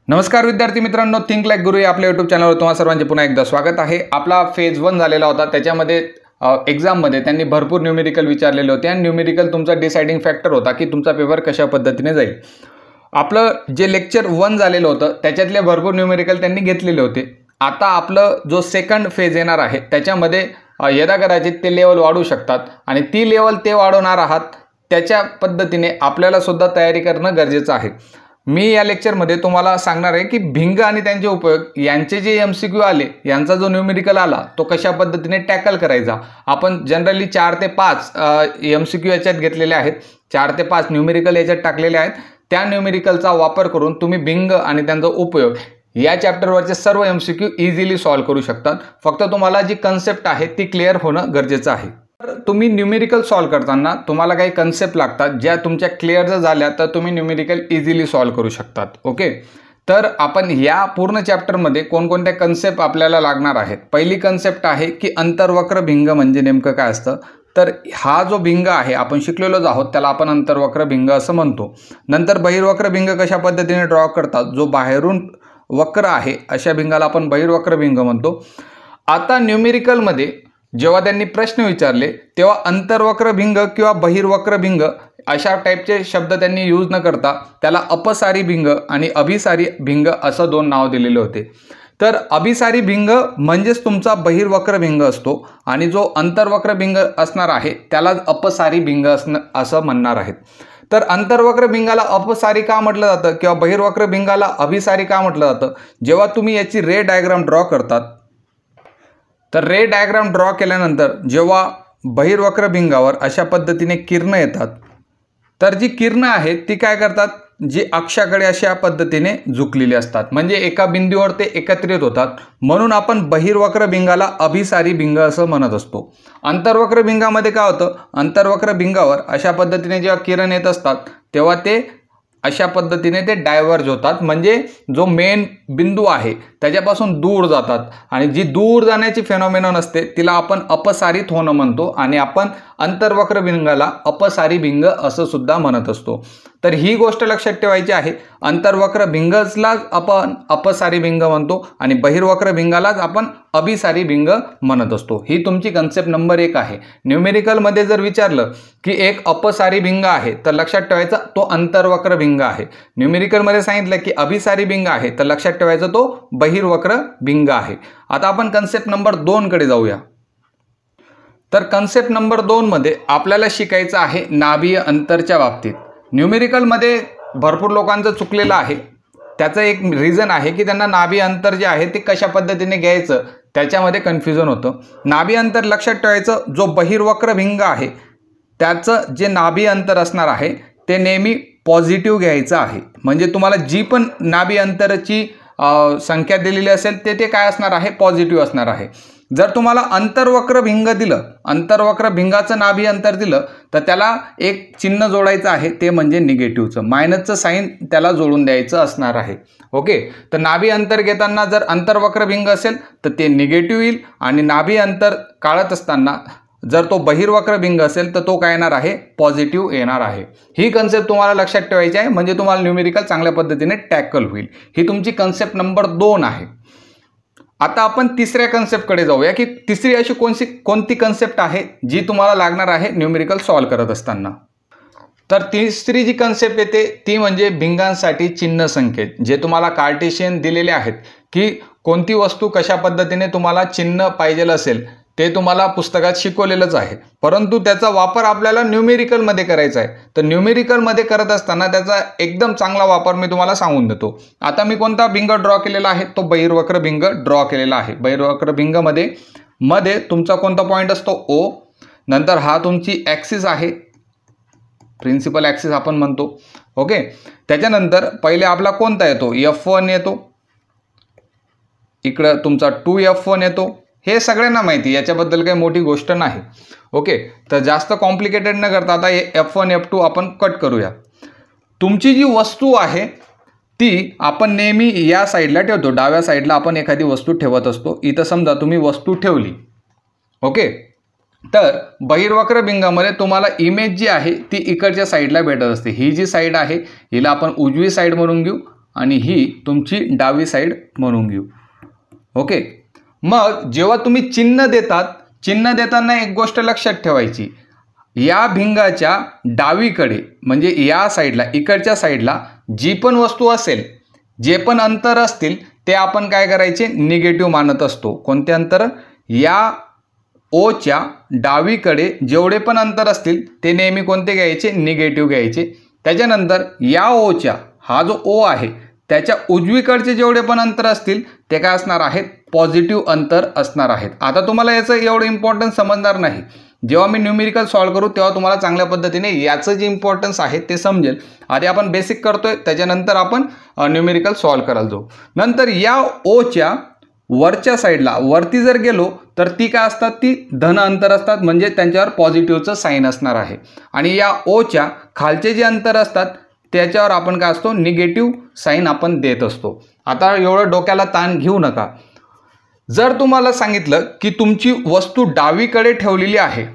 नमस्कार विद्यार्थी मित्रांनो, थिंक लाईक गुरु या आपल्या यूट्यूब चॅनलवर तुम्हा सर्वांचे पुन्हा एकदा स्वागत आहे। आपला फेज 1 झालेला होता, त्याच्यामध्ये एक्झाममध्ये त्यांनी भरपूर न्यूमेरिकल विचारलेले होते आणि न्यूमेरिकल तुमचा डिसाइडिंग फॅक्टर होता की तुमचा पेपर कशा पद्धतीने जाईल। आपलं जे लेक्चर 1 झालेलं होतं त्याच्यातले भरपूर न्यूमेरिकल त्यांनी घेतलेले होते। आता आपलं जो सेकंड फेज येणार आहे त्याच्यामध्ये यदा कदाचित ते लेवल वाढू शकतात आणि ती लेवल ते वाढवणार आहात त्याच्या पद्धतीने आपल्याला सुद्धा तयारी करणं गरजेचं आहे। मी या लेक्चरमध्ये तुम्हाला सांगणार आहे की भिंग आणि त्यांचे उपयोग यांचे जे MCQ आले, यांचा जो न्यूमेरिकल आला तो कशा पद्धतीने टॅकल करायचा। आपण जनरली 4 ते 5 MCQ याच्यात घेतलेले आहेत, 4 ते 5 न्यूमेरिकल याच्यात टाकलेले आहेत। त्या न्यूमेरिकलचा वापर करून तुम्ही भिंग आणि त्यांचा उपयोग या चॅप्टरवरचे सर्व MCQ इझिली सॉल्व्ह करू शकतात। फक्त तुम्हाला जी कन्सेप्ट आहे ती क्लिअर होणं गरजेचं आहे। तुम्ही न्यूमेरिकल सॉल्व्ह करताना तुम्हाला काही कन्सेप्ट लागतात, ज्या तुमच्या क्लिअर जर झाल्या तर तुम्ही न्यूमेरिकल इझिली सॉल्व्ह करू शकतात। ओके, तर आपण या पूर्ण चॅप्टरमध्ये कोणकोणत्या कन्सेप्ट आपल्याला लागणार आहेत। पहिली कन्सेप्ट आहे की अंतर्वक्र भिंग म्हणजे नेमकं काय असतं। तर हा जो भिंग आहे आपण शिकलेलोच आहोत, त्याला आपण अंतर्वक्र भिंग असं म्हणतो। नंतर बहिर्वक्र भिंग कशा पद्धतीने ड्रॉ करतात, जो बाहेरून वक्र आहे अशा भिंगाला आपण बहिर्वक्र भिंग म्हणतो। आता न्यूमेरिकलमध्ये जेव्हा त्यांनी प्रश्न विचारले तेव्हा अंतर्वक्र भिंग किंवा बहिर्वक्र भिंग अशा टाईपचे शब्द त्यांनी यूज न करता त्याला अपसारी भिंग आणि अभिसारी भिंग असं दोन नाव दिलेले होते। तर अभिसारी भिंग म्हणजेच तुमचा बहिर्वक्र भिंग असतो आणि जो अंतर्वक्र भिंग असणार आहे त्याला अपसारी भिंग असं म्हणणार आहेत। तर अंतर्वक्र भिंगाला अपसारी का म्हटलं जातं किंवा बहिर्वक्र भिंगाला अभिसारी का म्हटलं जातं, जेव्हा तुम्ही याची रे डायग्राम ड्रॉ करतात तर रे डायग्राम ड्रॉ केल्यानंतर जेव्हा बहिर्वक्र भिंगावर अशा पद्धतीने किरण येतात तर जी किरण आहेत ती काय करतात, जी अक्षाकडे अशा पद्धतीने झुकलेली असतात, म्हणजे एका बिंदूवर ते एकत्रित होतात। म्हणून आपण बहिर्वक्र भिंगाला अभिसारी भिंग असं म्हणत असतो। अंतर्वक्र भिंगामध्ये काय होतं, अंतर्वक्र भिंगावर अशा पद्धतीने जेव्हा किरण येत असतात तेव्हा ते अशा पद्धतीने ते डायव्हर्ज होतात, म्हणजे जो मेन बिंदू आहे त्याच्यापासून दूर जातात आणि जी दूर जाण्याची फेनॉमेनॉन असते तिला आपण अपसारित होणं म्हणतो आणि आपण अंतर्वक्र भिंगाला अपसारी भिंग असं सुद्धा म्हणत असतो। तर ही गोष्ट लक्षात ठेवायची आहे, अंतर्वक्र भिंगलाच आपण अपसारी भिंग म्हणतो आणि बहिर्वक्र भिंगालाच आपण अभिसारी भिंग म्हणत असतो। ही तुमची कन्सेप्ट नंबर 1 आहे। न्यूमेरिकलमध्ये जर विचारलं की एक अपसारी भिंग आहे तर लक्षात ठेवायचा तो अंतर्वक्र भिंग आहे। न्यूमेरिकलमध्ये सांगितलं की अभिसारी भिंग आहे तर लक्षात ठेवायचा तो बहिर्वक्र भिंग आहे। आता आपण कन्सेप्ट नंबर 2 कडे जाऊया। तर कन्सेप्ट नंबर 2 मध्ये आपल्याला शिकायचं आहे नाभीय अंतरच्या बाबतीत। न्यूमेरिकलमध्ये भरपूर लोकांचं चुकलेलं आहे, त्याचं एक रिझन आहे की त्यांना नाभी अंतर जे आहे ते कशा पद्धतीने घ्यायचं त्याच्यामध्ये कन्फ्युजन होतं। नाभी अंतर लक्षात ठेवायचं, जो बहिर्वक्र भिंग आहे त्याचं जे नाभी अंतर असणार आहे ते नेहमी पॉझिटिव्ह घ्यायचं आहे। म्हणजे तुम्हाला जी पण नाभी अंतराची संख्या दिलेली असेल ते काय असणार आहे, पॉझिटिव्ह असणार आहे। जर तुम्हाला अंतर्वक्र भिंग दिलं, अंतर्वक्र भिंगाचं नाभी अंतर दिलं तर त्याला एक चिन्ह जोडायचं आहे, ते म्हणजे निगेटिव्हचं, मायनसचं साईन त्याला जोडून द्यायचं असणार आहे। ओके, तर नाभी अंतर घेताना जर अंतर्वक्र भिंग असेल तर ते निगेटिव्ह येईल आणि नाभी अंतर काढत असताना जर तो बहिर्वक्र भिंग असेल तर तो काय येणार आहे, पॉझिटिव्ह येणार आहे। ही कन्सेप्ट तुम्हाला लक्षात ठेवायची आहे, म्हणजे तुम्हाला न्यूमेरिकल चांगल्या पद्धतीने टॅकल होईल। ही तुमची कन्सेप्ट नंबर 2 आहे। आता आपण तिसऱ्या कन्सेप्टकडे जाऊया की तिसरी अशी कोणती कन्सेप्ट आहे जी तुम्हाला लागणार आहे न्यूमेरिकल सॉल्व्ह करत असताना। तर तिसरी जी कन्सेप्ट येते ती म्हणजे भिंगांसाठी चिन्ह संकेत, जे तुम्हाला कार्टेशियन दिलेले आहेत की कोणती वस्तू कशा पद्धतीने तुम्हाला चिन्ह पाहिजे असेल ते तुम्हाला पुस्तकात शिकवलेलंच आहे, परंतु त्याचा वापर आपल्याला न्यूमेरिकलमध्ये करायचा आहे। तर न्यूमेरिकलमध्ये करत असताना त्याचा एकदम चांगला वापर मी तुम्हाला सांगून देतो। आता मी कोणता भिंग ड्रॉ केलेला आहे, तो बहिर्वक्र भिंग ड्रॉ केलेला आहे। बहिर्वक्र भिंगमध्ये तुमचा कोणता पॉईंट असतो, O, नंतर हा तुमची ॲक्सिस आहे, प्रिन्सिपल ॲक्सिस आपण म्हणतो। ओके, त्याच्यानंतर पहिले आपला कोणता येतो, F1 येतो, इकडं तुमचा 2F1 येतो। हे सगळ्यांना माहिती, याच्याबद्दल काही मोठी गोष्ट नाही। ओके, तर जास्त कॉम्प्लिकेटेड न करता आता F1 F2 आपण कट करूया। तुमची जी वस्तू आहे ती आपण नेहमी या साईडला ठेवतो, डाव्या साईडला आपण एखादी वस्तू ठेवत असतो। इथं समजा तुम्ही वस्तू ठेवली, ओके, तर बहिर्वक्र भिंगामध्ये तुम्हाला इमेज जी आहे ती इकडच्या साईडला भेटत असते। ही जी साईड आहे हिला आपण उजवी साईड म्हणून घेऊ आणि ही तुमची डावी साईड म्हणून घेऊ. ओके. मग जेव्हा तुम्ही चिन्ह देतात, चिन्ह देताना एक गोष्ट लक्षात ठेवायची, या भिंगाच्या डावीकडे म्हणजे या साईडला, इकडच्या साईडला जी पण वस्तू असेल, जे पण अंतर असतील ते आपण काय करायचे, निगेटिव्ह मानत असतो. कोणते अंतर? या ओच्या डावीकडे जेवढे पण अंतर असतील ते नेहमी कोणते घ्यायचे, निगेटिव्ह घ्यायचे. त्याच्यानंतर या ओच्या, हा जो ओ आहे त्याच्या उजवीकडचे जेवढे पण अंतर असतील ते काय असणार आहेत, पॉझिटिव्ह अंतर असणार आहेत. आता तुम्हाला याचं एवढं इम्पॉर्टन्स समजणार नाही. जेव्हा मी न्यूमेरिकल सॉल्व करू तेव्हा तुम्हाला चांगल्या पद्धतीने याचं जे इम्पॉर्टन्स आहे ते समजेल. आधी आपण बेसिक करतोय, त्याच्यानंतर आपण न्यूमेरिकल सॉल्व करायला जाऊ. नंतर या ओच्या वरच्या साईडला वरती जर गेलो तर ती काय असतात, ती धन अंतर असतात, म्हणजे त्यांच्यावर पॉझिटिव्हचं साईन असणार आहे. आणि या ओच्या खालचे जे अंतर असतात त्याच्यावर आपण काय असतो, निगेटिव्ह साईन आपण देत असतो. आता एवढं डोक्याला ताण घेऊ नका. जर तुम्हाला सांगितलं की तुमची वस्तू डावीकडे ठेवलेली आहे,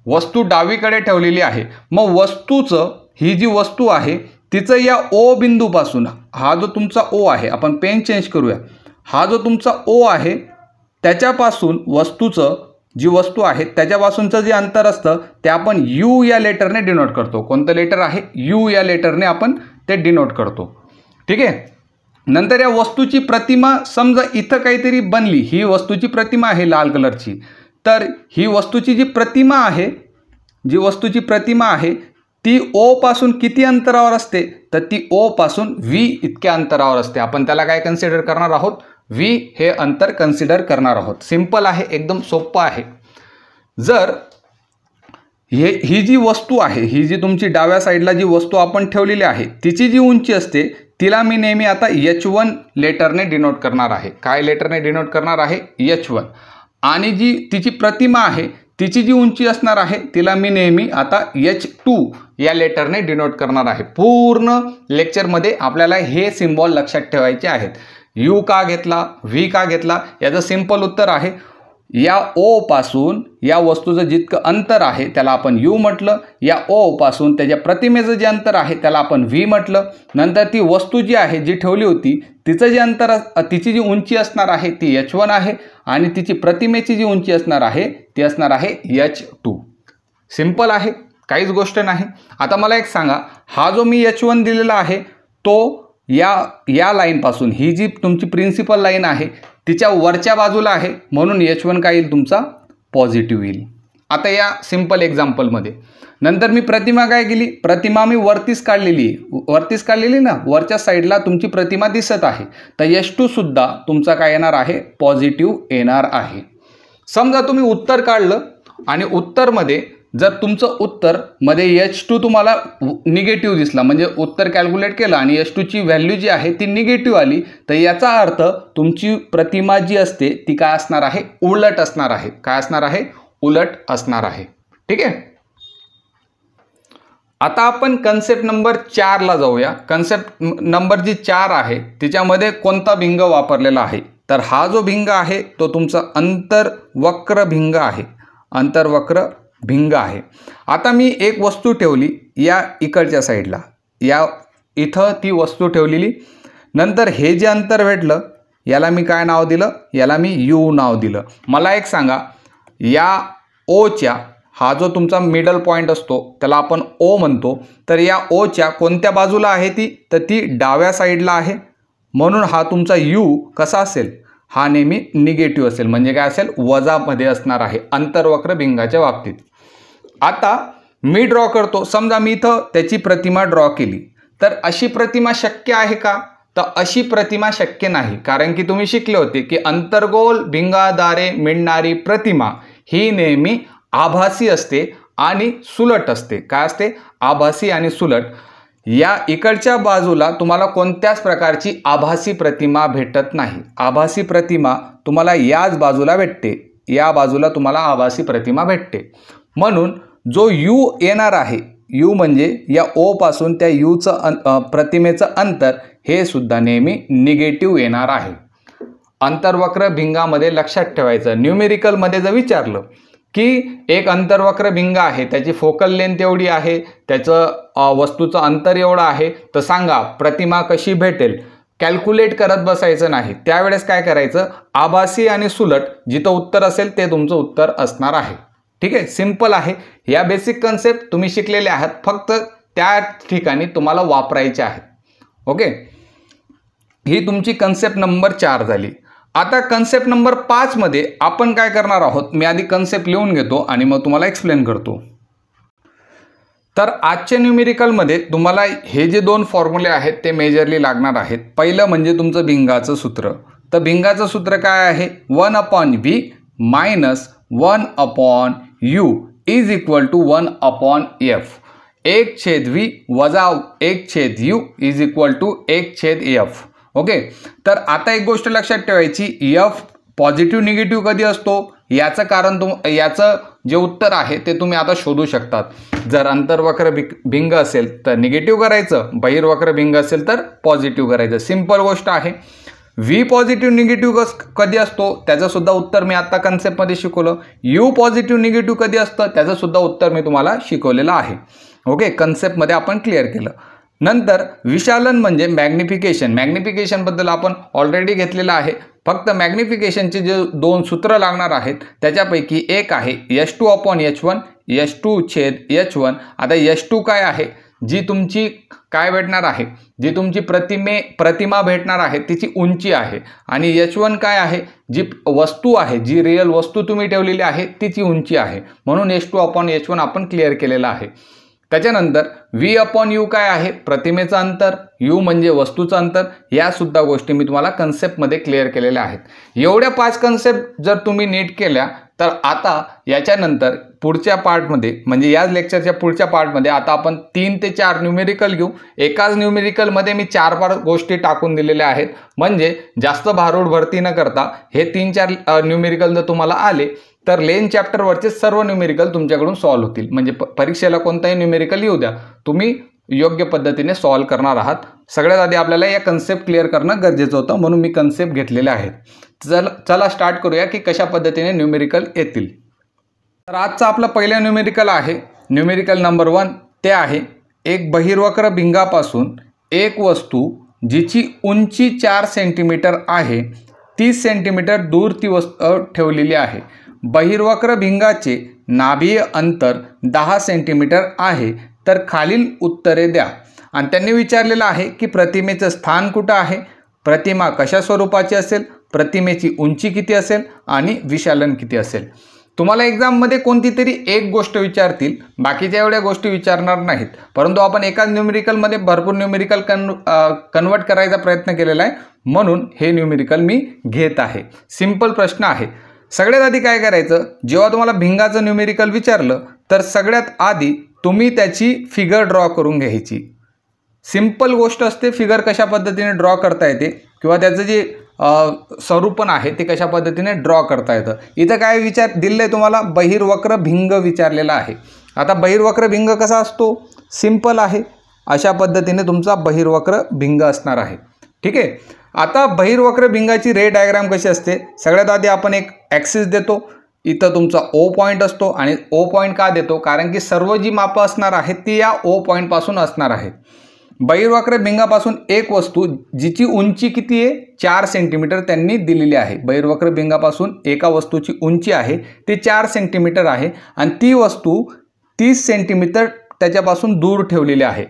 वस्तू डावीकडे ठेवलेली आहे, मग वस्तूचं, ही जी वस्तू आहे तिचं या ओ बिंदूपासून, हा जो तुमचा ओ आहे, आपण पेन चेंज करूया, हा जो तुमचा ओ आहे त्याच्यापासून वस्तूचं, जी वस्तू आहे त्याच्यापासूनचं जे अंतर असतं ते आपण यू या लेटरने डिनोट करतो. कोणतं लेटर आहे? यू या लेटरने आपण ते डिनोट करतो. ठीक आहे. नंतर या वस्तूची प्रतिमा समजा इथं काहीतरी बनली, ही वस्तूची प्रतिमा आहे लाल कलरची, तर ही वस्तूची जी प्रतिमा आहे, जी वस्तूची प्रतिमा आहे ती ओ पासून किती अंतरावर असते, तर ती ओ पासून व्ही इतक्या अंतरावर असते. आपण त्याला काय कन्सिडर करणार आहोत, व्ही हे अंतर कन्सिडर करणार आहोत. सिंपल आहे, एकदम सोपं आहे. जर ही जी वस्तू आहे, ही जी तुमची डाव्या साईडला जी वस्तू आपण ठेवलेली आहे तिची जी उंची असते तिला मी नेहमी आता H1 लेटरने डिनोट करणार आहे. काय लेटरने डिनोट करणार आहे? H1. आणि जी तिची प्रतिमा आहे तिची जी उंची असणार आहे तिला मी नेहमी आता H2 या लेटरने डिनोट करणार आहे. पूर्ण लेक्चरमध्ये आपल्याला हे सिम्बॉल लक्षात ठेवायचे आहेत. यू का घेतला, व्ही का घेतला, याचं सिंपल उत्तर आहे, या ओ पासून या वस्तूचं जितकं अंतर आहे त्याला आपण यू म्हटलं, या ओ पासून त्याच्या प्रतिमेचं जे अंतर आहे त्याला आपण व्ही म्हटलं. नंतर ती वस्तू जी आहे, जी ठेवली होती, तिचं जे अंतर, तिची जी उंची असणार आहे ती H1 आहे आणि तिची प्रतिमेची जी उंची असणार आहे ती असणार आहे H2. सिंपल आहे, काहीच गोष्ट नाही. आता मला एक सांगा, हा जो मी H1 दिलेला आहे तो या लाईनपासून, ही जी तुमची प्रिन्सिपल लाईन आहे तिच्या वरच्या बाजूला आहे, म्हणून H1 काय येईल, तुमचा पॉझिटिव्ह येईल. आता या सिंपल एक्झाम्पलमध्ये नंतर मी प्रतिमा काय केली, प्रतिमा मी वरतीच काढलेली ना, वरच्या साईडला तुमची प्रतिमा दिसत आहे, तर H2 सुद्धा तुमचा काय येणार आहे, पॉझिटिव्ह येणार आहे. समजा तुम्ही उत्तर काढलं आणि उत्तरमध्ये जर तुमचं उत्तर मध्ये H2 तुम्हाला निगेटिव्ह दिसला, म्हणजे उत्तर कॅल्क्युलेट केलं आणि H2 ची व्हॅल्यू जी आहे ती निगेटिव्ह आली, तर याचा अर्थ तुमची प्रतिमा जी असते ती काय असणार आहे, उलट असणार आहे. काय असणार आहे? उलट असणार आहे. ठीक आहे. आता आपण कन्सेप्ट नंबर 4 ला जाऊया. कन्सेप्ट नंबर जी 4 आहे तिच्यामध्ये कोणता भिंग वापरलेला आहे, तर हा जो भिंग आहे तो तुमचा अंतर्वक्र भिंग आहे. अंतर्वक्र भिंग आहे. आता मी एक वस्तू ठेवली या इकडच्या साईडला, या इथं ती वस्तू ठेवलेली, नंतर हे जे अंतर भेटलं याला मी काय नाव दिलं, याला मी यू नाव दिलं. मला एक सांगा, या ओच्या, हा जो तुमचा मिडल पॉईंट असतो त्याला आपण ओ म्हणतो, तर या ओच्या कोणत्या बाजूला आहे ती, तर ती डाव्या साईडला आहे, म्हणून हा तुमचा यू कसा असेल, हा नेहमी निगेटिव्ह असेल, म्हणजे काय असेल, वजामध्ये असणार आहे अंतर्वक्र भिंगाच्या बाबतीत. आता मी ड्रॉ करतो, समजा मी इथं त्याची प्रतिमा ड्रॉ केली, तर अशी प्रतिमा शक्य आहे का, तर अशी प्रतिमा शक्य नाही. कारण की तुम्ही शिकले होते की अंतर्गोल भिंगाद्वारे मिळणारी प्रतिमा ही नेहमी आभासी असते आणि सुलट असते. काय असते? आभासी आणि सुलट. या इकडच्या बाजूला तुम्हाला कोणत्याच प्रकारची आभासी प्रतिमा भेटत नाही. आभासी प्रतिमा तुम्हाला याच बाजूला भेटते, या बाजूला तुम्हाला आभासी प्रतिमा भेटते. म्हणून जो यू येणार आहे, यू म्हणजे या ओ पासून त्या यूचं प्रतिमेचं अंतर हे सुद्धा नेहमी निगेटिव्ह येणार आहे. अंतर्वक्र भिंगामध्ये लक्षात ठेवायचं, न्यूमेरिकलमध्ये जर विचारलं की एक अंतर्वक्र भिंग आहे, त्याची फोकल लेंथ एवढी आहे, त्याचं वस्तूचं अंतर एवढं आहे, तर सांगा प्रतिमा कशी भेटेल, कॅल्क्युलेट करत बसायचं नाही. त्यावेळेस काय करायचं, आभासी आणि सुलट जिथं उत्तर असेल ते तुमचं उत्तर असणार आहे. ठीक आहे, सिंपल आहे. या बेसिक कन्सेप्ट तुम्ही शिकलेले आहात, फक्त त्या ठिकाणी तुम्हाला वापरायचे आहेत. ओके, ही तुमची कन्सेप्ट नंबर 4 झाली. आता कन्सेप्ट नंबर 5 मध्ये आपण काय करणार आहोत, मी आधी कन्सेप्ट लिहून घेतो आणि मग तुम्हाला एक्सप्लेन करतो. तर आजच्या न्यूमेरिकलमध्ये तुम्हाला हे जे 2 फॉर्म्युले आहेत ते मेजरली लागणार आहेत. पहिलं म्हणजे तुमचं भिंगाचं सूत्र. तर भिंगाचं सूत्र काय आहे, 1/v minus 1/u is equal to 1/f. 1/v वजा 1/u is equal to 1/f. Okay, तर आता एक गोष्ट लक्षात ठेवायची, एफ पॉझिटिव्ह निगेटिव्ह कधी असतो याचं कारण याचं जे उत्तर आहे ते तुम्ही आता शोधू शकतात. जर अंतर्वक्र भिंग असेल तर निगेटिव्ह करायचं, बहिर्वक्र भिंग असेल तर पॉझिटिव्ह करायचं. सिंपल गोष्ट आहे. व्ही पॉझिटिव्ह निगेटिव्ह कधी असतो त्याचं सुद्धा उत्तर मी आता कन्सेप्टमध्ये शिकवलं. यू पॉझिटिव्ह निगेटिव्ह कधी असतं त्याचं सुद्धा उत्तर मी तुम्हाला शिकवलेलं आहे. ओके, कन्सेप्टमध्ये आपण क्लिअर केलं. नंतर विशालन म्हणजे मॅग्निफिकेशन. मॅग्निफिकेशनबद्दल आपण ऑलरेडी घेतलेलं आहे. फक्त मॅग्निफिकेशनचे जे 2 सूत्र लागणार आहेत त्याच्यापैकी एक आहे h2/h1, h2/h1. आता h2 काय आहे, जी तुमची काय भेटणार आहे, जी तुमची प्रतिमा भेटणार आहे तिची उंची आहे. आणि h1 काय आहे, जी वस्तू आहे, जी रिअल वस्तू तुम्ही ठेवलेली आहे तिची उंची आहे. म्हणून h2/h1 आपण क्लिअर केलेला आहे. त्याच्यानंतर v/u काय आहे, प्रतिमेचं अंतर, u म्हणजे वस्तूचं अंतर. या सुद्धा गोष्टी मी तुम्हाला कन्सेप्टमध्ये क्लिअर केलेल्या आहेत. एवढ्या 5 कन्सेप्ट जर तुम्ही नीट केल्या तर आता याच्यानंतर पुढच्या पार्टमध्ये म्हणजे याच लेक्चरच्या पुढच्या पार्टमध्ये आता आपण 3 ते 4 न्यूमेरिकल घेऊ. एकाच न्यूमेरिकलमध्ये मी 4 गोष्टी टाकून दिलेल्या आहेत. म्हणजे जास्त भारूड भरती न करता हे 3-4 न्यूमेरिकल जर तुम्हाला आले तर लेन चॅप्टरवरचे सर्व न्यूमेरिकल तुमच्याकडून सॉल्व्ह होतील. म्हणजे परीक्षेला कोणताही न्यूमेरिकल येऊ द्या, तुम्ही योग्य पद्धतीने सॉल्व्ह करणार आहात. सगळ्यात आधी आपल्याला या कन्सेप्ट क्लिअर करणं गरजेचं होतं, म्हणून मी कन्सेप्ट घेतलेले आहेत. चला स्टार्ट करूया की कशा पद्धतीने न्यूमेरिकल येतील. तर आजचा आपला पहिला न्यूमेरिकल आहे न्यूमेरिकल नंबर 1. ते आहे, एक बहिर्वक्र भिंगापासून एक वस्तू जिची उंची 4 सेंटीमीटर आहे 30 सेंटीमीटर दूर ती वस्तू ठेवलेली आहे. बहिर्वक्र भिंगाचे नाभीय अंतर 10 सेंटीमीटर आहे. तर खालील उत्तरे द्या. आणि त्यांनी विचारलेलं आहे की प्रतिमेचं स्थान कुठं आहे, प्रतिमा कशा स्वरूपाची असेल, प्रतिमेची उंची किती असेल आणि विशालन किती असेल. तुम्हाला एक्झाममध्ये कोणती तरी एक गोष्ट विचारतील, बाकीच्या एवढ्या गोष्टी विचारणार नाहीत. परंतु आपण एकाच न्यूमेरिकलमध्ये भरपूर न्यूमेरिकल कन्वर्ट करायचा प्रयत्न केलेला आहे, म्हणून हे न्यूमेरिकल मी घेत आहे. सिंपल प्रश्न आहे. सगळ्यात आधी काय करायचं, जेव्हा तुम्हाला भिंगाचं न्यूमेरिकल विचारलं तर सगळ्यात आधी तुम्ही त्याची फिगर ड्रॉ करून घ्यायची. सिंपल गोष्ट असते फिगर कशा पद्धतीने ड्रॉ करता येते किंवा त्याचं जे स्वरूपण आहे ते कशा पद्धतीने ड्रॉ करता येतं. इथं काय दिलेलं आहे तुम्हाला, बहिर्वक्र भिंग विचारलेला आहे. आता बहिर्वक्र भिंग कसा असतो, सिंपल आहे. अशा पद्धतीने तुमचा बहिर्वक्र भिंग असणार आहे. ठीक आहे. आता बहिर्वक्र भिंगाची रे डायग्राम कशी असते, सगळ्यात आधी आपण एक ॲक्सिस देतो. इथं तुमचा ओ पॉईंट असतो आणि ओ पॉईंट का देतो, कारण की सर्व जी मापं असणार आहेत ती या ओ पॉईंटपासून असणार आहेत. बहिर्वक्र भिंगापासून एक वस्तू जिची उंची किती आहे 4 सेंटीमीटर त्यांनी दिलेली आहे. बहिर्वक्र भिंगापासून एका वस्तूची उंची आहे ती 4 सेंटीमीटर आहे आणि ती वस्तू 30 सेंटीमीटर त्याच्यापासून दूर ठेवलेली आहे.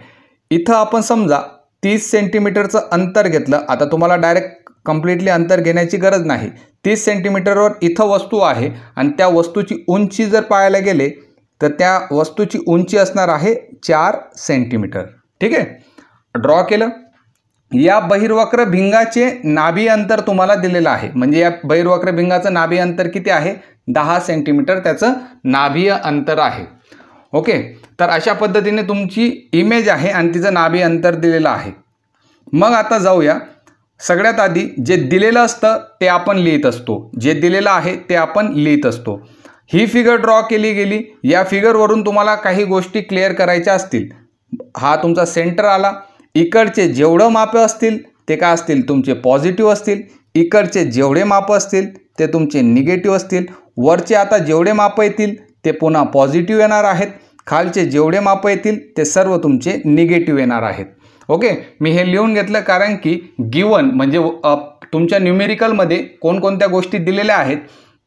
इथं आपण समजा 30 सेंटीमीटरचं अंतर घेतलं. आता तुम्हाला डायरेक्ट कम्प्लिटली अंतर घेण्याची गरज नाही. 30 सेंटीमीटरवर इथं वस्तू आहे आणि त्या वस्तूची उंची जर पाहायला गेले तर त्या वस्तूची उंची असणार आहे 4 सेंटीमीटर. ठीक आहे, ड्रॉ केलं. या बहिर्वक्र भिंगाचे नाभी अंतर तुम्हाला दिलेलं आहे. म्हणजे या बहिर्वक्र भिंगाचं नाभी अंतर किती आहे, 10 सेंटीमीटर त्याचं नाभीय अंतर आहे. ओके, तर अशा पद्धतीने तुमची इमेज आहे आणि तिचं नाभी अंतर दिलेलं आहे. मग आता जाऊया. सगळ्यात आधी जे दिलेलं असतं ते आपण लिहित असतो. जे दिलेलं आहे ते आपण लिहित असतो. ही फिगर ड्रॉ केली गेली. या फिगरवरून तुम्हाला काही गोष्टी क्लिअर करायच्या असतील. हा तुमचा सेंटर आला. इकडचे जेवढं मापं असतील ते काय असतील, तुमचे पॉझिटिव्ह असतील. इकडचे जेवढे मापं असतील ते तुमचे निगेटिव्ह असतील. वरचे आता जेवढे मापं येतील ते पुन्हा पॉझिटिव्ह येणार आहेत. खालचे जेवढे मापं येतील ते सर्व तुमचे निगेटिव्ह येणार आहेत. ओके, मी हे लिहून घेतलं कारण की गिवन म्हणजे तुमच्या न्यूमेरिकलमध्ये कोणकोणत्या गोष्टी दिलेल्या आहेत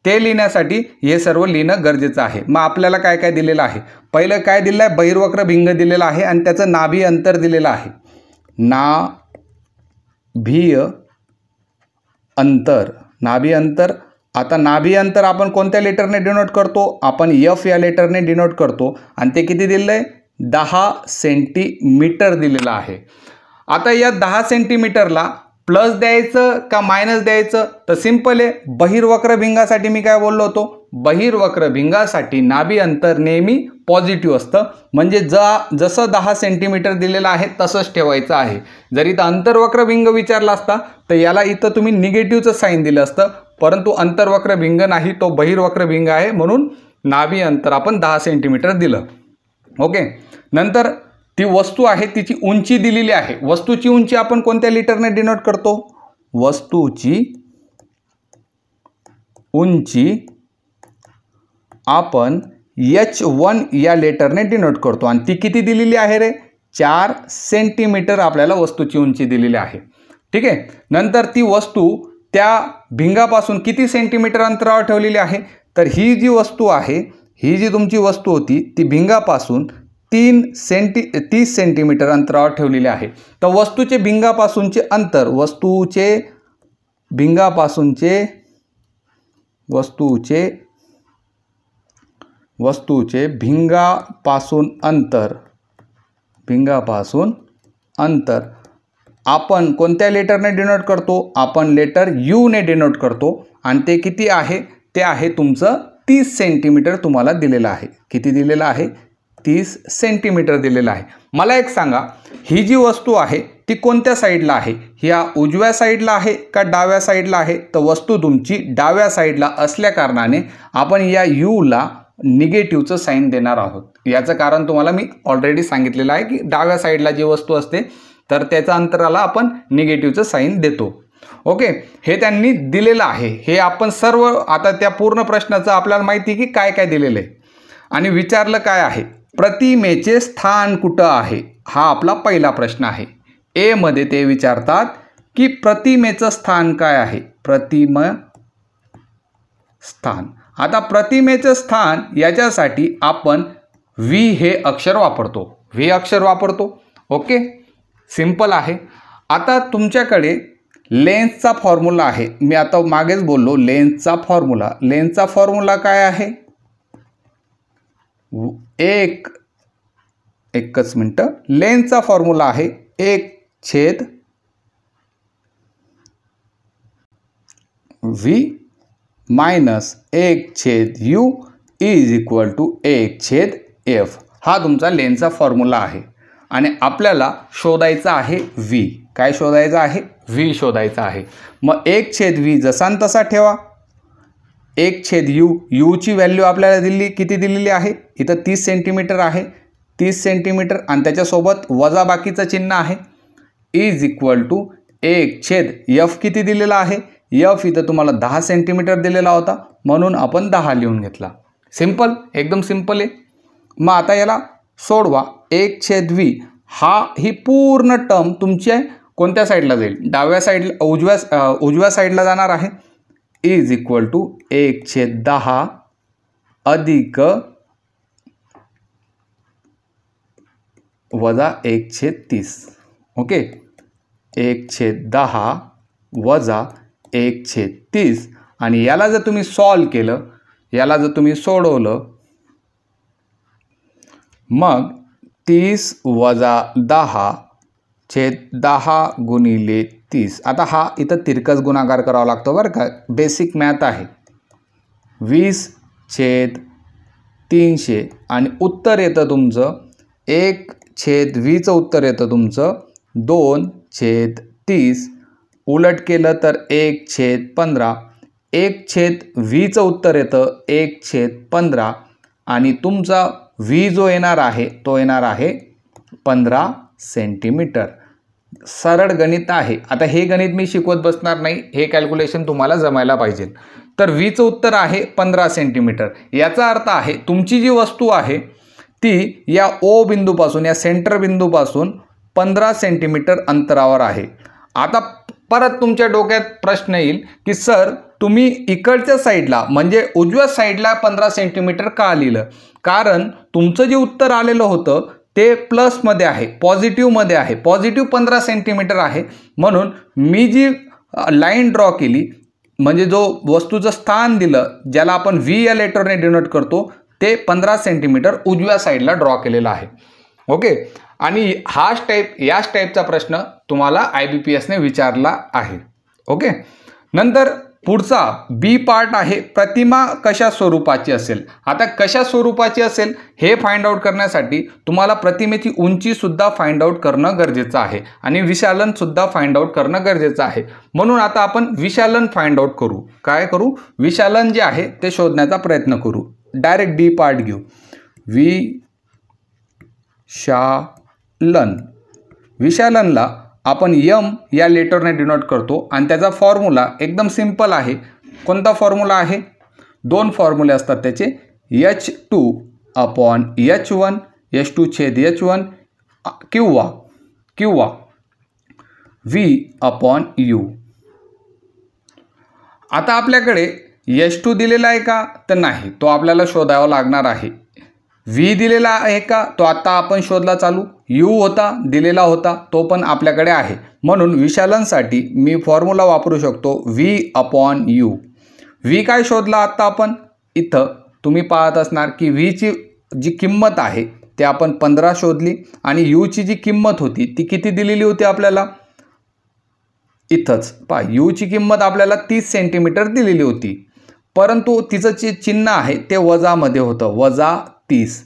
ते लिहिण्यासाठी हे सर्व लिहिणं गरजेचं आहे. मग आपल्याला काय काय दिलेलं आहे, पहिलं काय दिलेलं आहे, बहिर्वक्र भिंग दिलेला आहे आणि त्याचं नाभी अंतर दिलेलं आहे. नाभी अंतर. आता नाभी अंतर आपण कोणत्या लेटरने डिनोट करतो, आपण एफ या लेटरने डिनोट करतो आणि ते किती दिलेलं आहे, 10 सेंटीमीटर दिलेलं आहे. आता या 10 सेंटीमीटरला प्लस द्यायचं का मायनस द्यायचं, तर सिंपल आहे. बहिर्वक्र भिंगासाठी मी काय बोललो होतो, बहिर्वक्र भिंगासाठी नाभी अंतर नेहमी पॉझिटिव्ह असतं, म्हणजे जसं 10 सेंटीमीटर दिलेलं आहे तसंच ठेवायचं आहे. जर इथं अंतर्वक्र भिंग विचारला असता तर याला इथं तुम्ही निगेटिव्हचं साईन दिलं असतं, परंतु अंतर्वक्र भिंग नाही, तो बहिर्वक्र भिंग आहे, म्हणून नाभी अंतर आपण 10 सेंटीमीटर दिलं. ओके, नंतर ती वस्तू आहे तिची उंची दिलेली आहे. वस्तूची उंची आपण कोणत्या लेटरने डिनोट करतो, वस्तूची उंची आपण H1 या लेटरने डिनोट करतो आणि ती किती दिलेली आहे रे, 4 सेंटीमीटर आपल्याला वस्तूची उंची दिलेली आहे. ठीक आहे, नंतर ती वस्तू त्या भिंगापासून किती सेंटीमीटर अंतरावर ठेवलेली आहे, तर ही जी वस्तू आहे, ही जी तुमची वस्तू होती ती भिंगापासून 30 सेंटीमीटर अंतरावर ठेवलेली आहे. तर वस्तूचे भिंगापासूनचे अंतर, वस्तूचे भिंगापासून अंतर आपण कोणत्या लेटरने डिनोट करतो, आपण लेटर यू ने डिनोट करतो आणि ते किती आहे, ते आहे तुमचं 30 सेंटीमीटर तुम्हाला दिलेलं आहे. किती दिलेलं आहे, 30 सेंटीमीटर दिलेलं आहे. मला एक सांगा, ही जी वस्तू आहे ती कोणत्या साईडला आहे, ह्या उजव्या साईडला आहे का डाव्या साईडला आहे, तर वस्तू तुमची डाव्या साईडला असल्या कारणाने आपण या यूला निगेटिव्हचं साईन देणार आहोत. याचं कारण तुम्हाला मी ऑलरेडी सांगितलेलं आहे की डाव्या साईडला जी वस्तू असते तर त्याच्या अंतराला आपण निगेटिव्हचं साईन देतो. ओके, हे त्यांनी दिलेलं आहे. हे आपण सर्व आता त्या पूर्ण प्रश्नाचं आपल्याला माहिती की काय काय दिलेलं आहे आणि विचारलं काय आहे, प्रतिमेचे स्थान कुठं आहे, हा आपला पहिला प्रश्न आहे. ए मध्ये ते विचारतात की प्रतिमेचं स्थान काय आहे, प्रतिम स्थान. आता प्रतिमेचं स्थान याच्यासाठी आपण व्ही हे अक्षर वापरतो. ओके, सिंपल आहे. आता तुमच्याकडे लेन्सचा फॉर्म्युला आहे, मी आता मागेच बोललो लेन्सचा फॉर्म्युला काय आहे, एकच मिनटं, लेन्सचा फॉर्म्युला आहे 1/v minus 1/u is equal to 1/f. हा तुमचा लेन्सचा फॉर्म्युला आहे आणि आपल्याला शोधायचा आहे v. काय शोधायचं आहे, v शोधायचा आहे. मग 1/v जसा तसा ठेवा, 1/u, यूची व्हॅल्यू आपल्याला किती दिलेली आहे, इथं 30 सेंटीमीटर आहे, 30 सेंटीमीटर आणि त्याच्यासोबत वजा बाकीचं चिन्ह आहे, इज इक्वल टू 1/f किती दिलेला आहे, एफ इथं तुम्हाला 10 सेंटीमीटर दिलेला होता म्हणून आपण 10 लिहून घेतला. सिंपल, एकदम सिंपल आहे. मग आता याला सोडवा. 1/v ही पूर्ण टर्म तुमच्या कोणत्या साईडला जाईल, डाव्या साईडला, उजव्या साईडला जाणार आहे, इज इक्वल टू 1/10 अधिक वजा 1/30. ओके, 1/10 वजा 1/30 आणि याला जर तुम्ही सॉल्व केलं, याला जर तुम्ही सोडवलं, मग 30 वजा 10/10 गुणिले 30. आता हा इथं तिरकस गुणाकार करावा लागतो बरं का, बेसिक मॅथ आहे. 20/300 आणि उत्तर येतं तुमचं 1/20चं उत्तर येतं तुमचं 2/30. उलट केलं तर 1/15. 1/20चं उत्तर येतं 1/15 आणि तुमचा v जो येणार आहे तो येणार आहे 15 सेंटीमीटर. सरळ गणित आहे. आता हे गणित मी शिकवत बसणार नाही, हे कॅल्क्युलेशन तुम्हाला जमायला पाहिजे. तर vचं उत्तर आहे 15 सेंटीमीटर. याचा अर्थ आहे तुमची जी वस्तू आहे ती या ओ बिंदूपासून, या सेंटर बिंदूपासून 15 सेंटीमीटर अंतरावर आहे। आता परत तुमच्या डोक्यात प्रश्न येईल की सर तुम्ही इकडच्या साईडला म्हणजे उजव्या साईडला 15 सेंटीमीटर का लिहिलं? कारण तुमचं जे उत्तर आलेलं होतं ते प्लसमध्ये आहे, पॉझिटिव्हमध्ये आहे, पॉझिटिव्ह 15 सेंटीमीटर आहे। म्हणून मी जी लाईन ड्रॉ केली म्हणजे जो वस्तूचं स्थान दिलं ज्याला आपण व्ही या लेटरने डिनोट करतो ते 15 सेंटीमीटर उजव्या साईडला ड्रॉ केलेलं आहे। ओके, आणि याच टाईपचा प्रश्न तुम्हाला IBPSने विचारला आहे। ओके, नंतर पुढचा बी पार्ट आहे प्रतिमा कशा स्वरूपाची असेल। आता कशा स्वरूपाची असेल हे फाइंड आउट करण्यासाठी तुम्हाला प्रतिमेची उंची सुद्धा फाइंड आउट करणं गरजेचं आहे आणि विशालन सुद्धा फाइंड आउट करणं गरजेचं आहे। म्हणून आता आपण विशालन फाइंड आउट करू। काय करू? विशालन जे आहे ते शोधण्याचा प्रयत्न करू। डायरेक्ट डी पार्ट घेऊ। विशालनला आपण m या लेटरने डिनोट करतो आणि त्याचा फॉर्म्युला एकदम सिंपल आहे। कोणता फॉर्म्युला आहे? दोन फॉर्म्युले असतात त्याचे, h2/h1 h2/h1 किंवा v/u। आता आपल्याकडे h2 दिलेला आहे का? तर नाही, तो आपल्याला शोधावा लागणार आहे। v दिलेला आहे का? तो आता आपण शोधला चालू। u होता दिलेला होता, तो पण आपल्याकडे आहे। म्हणून विशालनसाठी मी फॉर्म्युला वापरू शकतो v/u। v काय शोधला आता आपण? इथं तुम्ही पाहत असणार की v ची जी किंमत आहे ते आपण 15 शोधली आणि u ची जी किंमत होती ती किती दिलेली होती आपल्याला? इथंच पहा, u ची किंमत आपल्याला 30 सेंटीमीटर दिलेली होती, परंतु तिचं जे चिन्ह आहे ते वजामध्ये होतं, -30।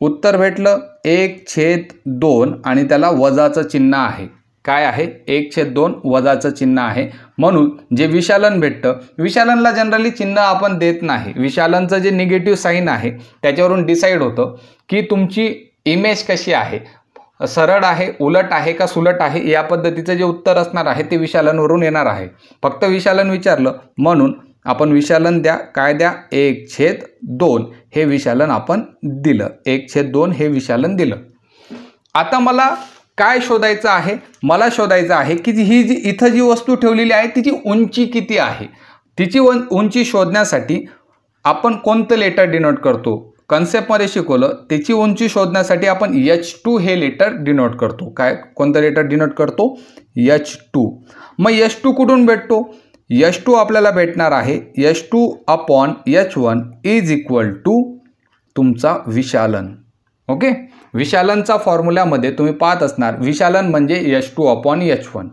उत्तर भेटलं 1/2 आणि त्याला वजाचं चिन्ह आहे। काय आहे? 1/2 वजाचं चिन्ह आहे। म्हणून जे विशालन भेटतं, विशालनला जनरली चिन्ह आपण देत नाही। विशालनचं जे निगेटिव्ह साईन आहे त्याच्यावरून डिसाईड होतं की तुमची इमेज कशी आहे, सरळ आहे, उलट आहे का सुलट आहे, या पद्धतीचं जे उत्तर असणार आहे ते विशालनवरून येणार आहे। फक्त विशालन विचारलं म्हणून आपण विशालन द्या। काय द्या? 1/2 हे विशालन आपण दिलं, 1/2 हे विशालन दिलं। आता मला काय शोधायचं आहे? मला शोधायचं आहे की ही जी इथं जी वस्तू ठेवलेली आहे तिची उंची किती आहे। तिची उंची शोधण्यासाठी आपण कोणतं लेटर डिनोट करतो? कन्सेप्टमध्ये शिकवलं, त्याची उंची शोधण्यासाठी आपण h2 हे लेटर डिनोट करतो। काय? कोणतं लेटर डिनोट करतो? h2। मग h2 कुठून भेटतो? h2 आपल्याला भेटणार आहे h2/h1 = तुमचा विशालन। ओके, विशालनचा फॉर्म्युल्यामध्ये तुम्ही पाहत असणार विशालन म्हणजे h2/h1।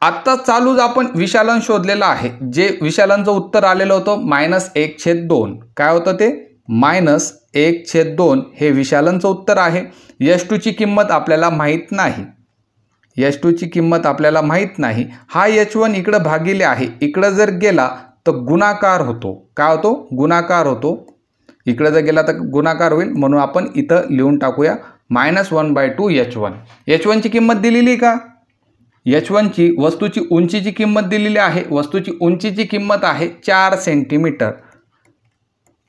आता चालूच आपण विशालन शोधलेलं आहे, जे विशालनचं उत्तर आलेलं होतं -1/2। काय होतं ते? -1/2 हे विशालनचं उत्तर आहे। h2 ची किंमत आपल्याला माहीत नाही, h2 ची किंमत आपल्याला माहीत नाही। हा h1 इकडं भागिले आहे, इकडं जर गेला तर गुणाकार होतो। काय होतो? गुणाकार होतो। इकडं जर गेला तर गुणाकार होईल, म्हणून आपण इथं लिहून टाकूया -1/2 h1। h1 ची किंमत दिलेली का? h1 ची वस्तूची उंचीची किंमत दिलेली आहे। वस्तूची उंचीची किंमत आहे 4 सेंटीमीटर।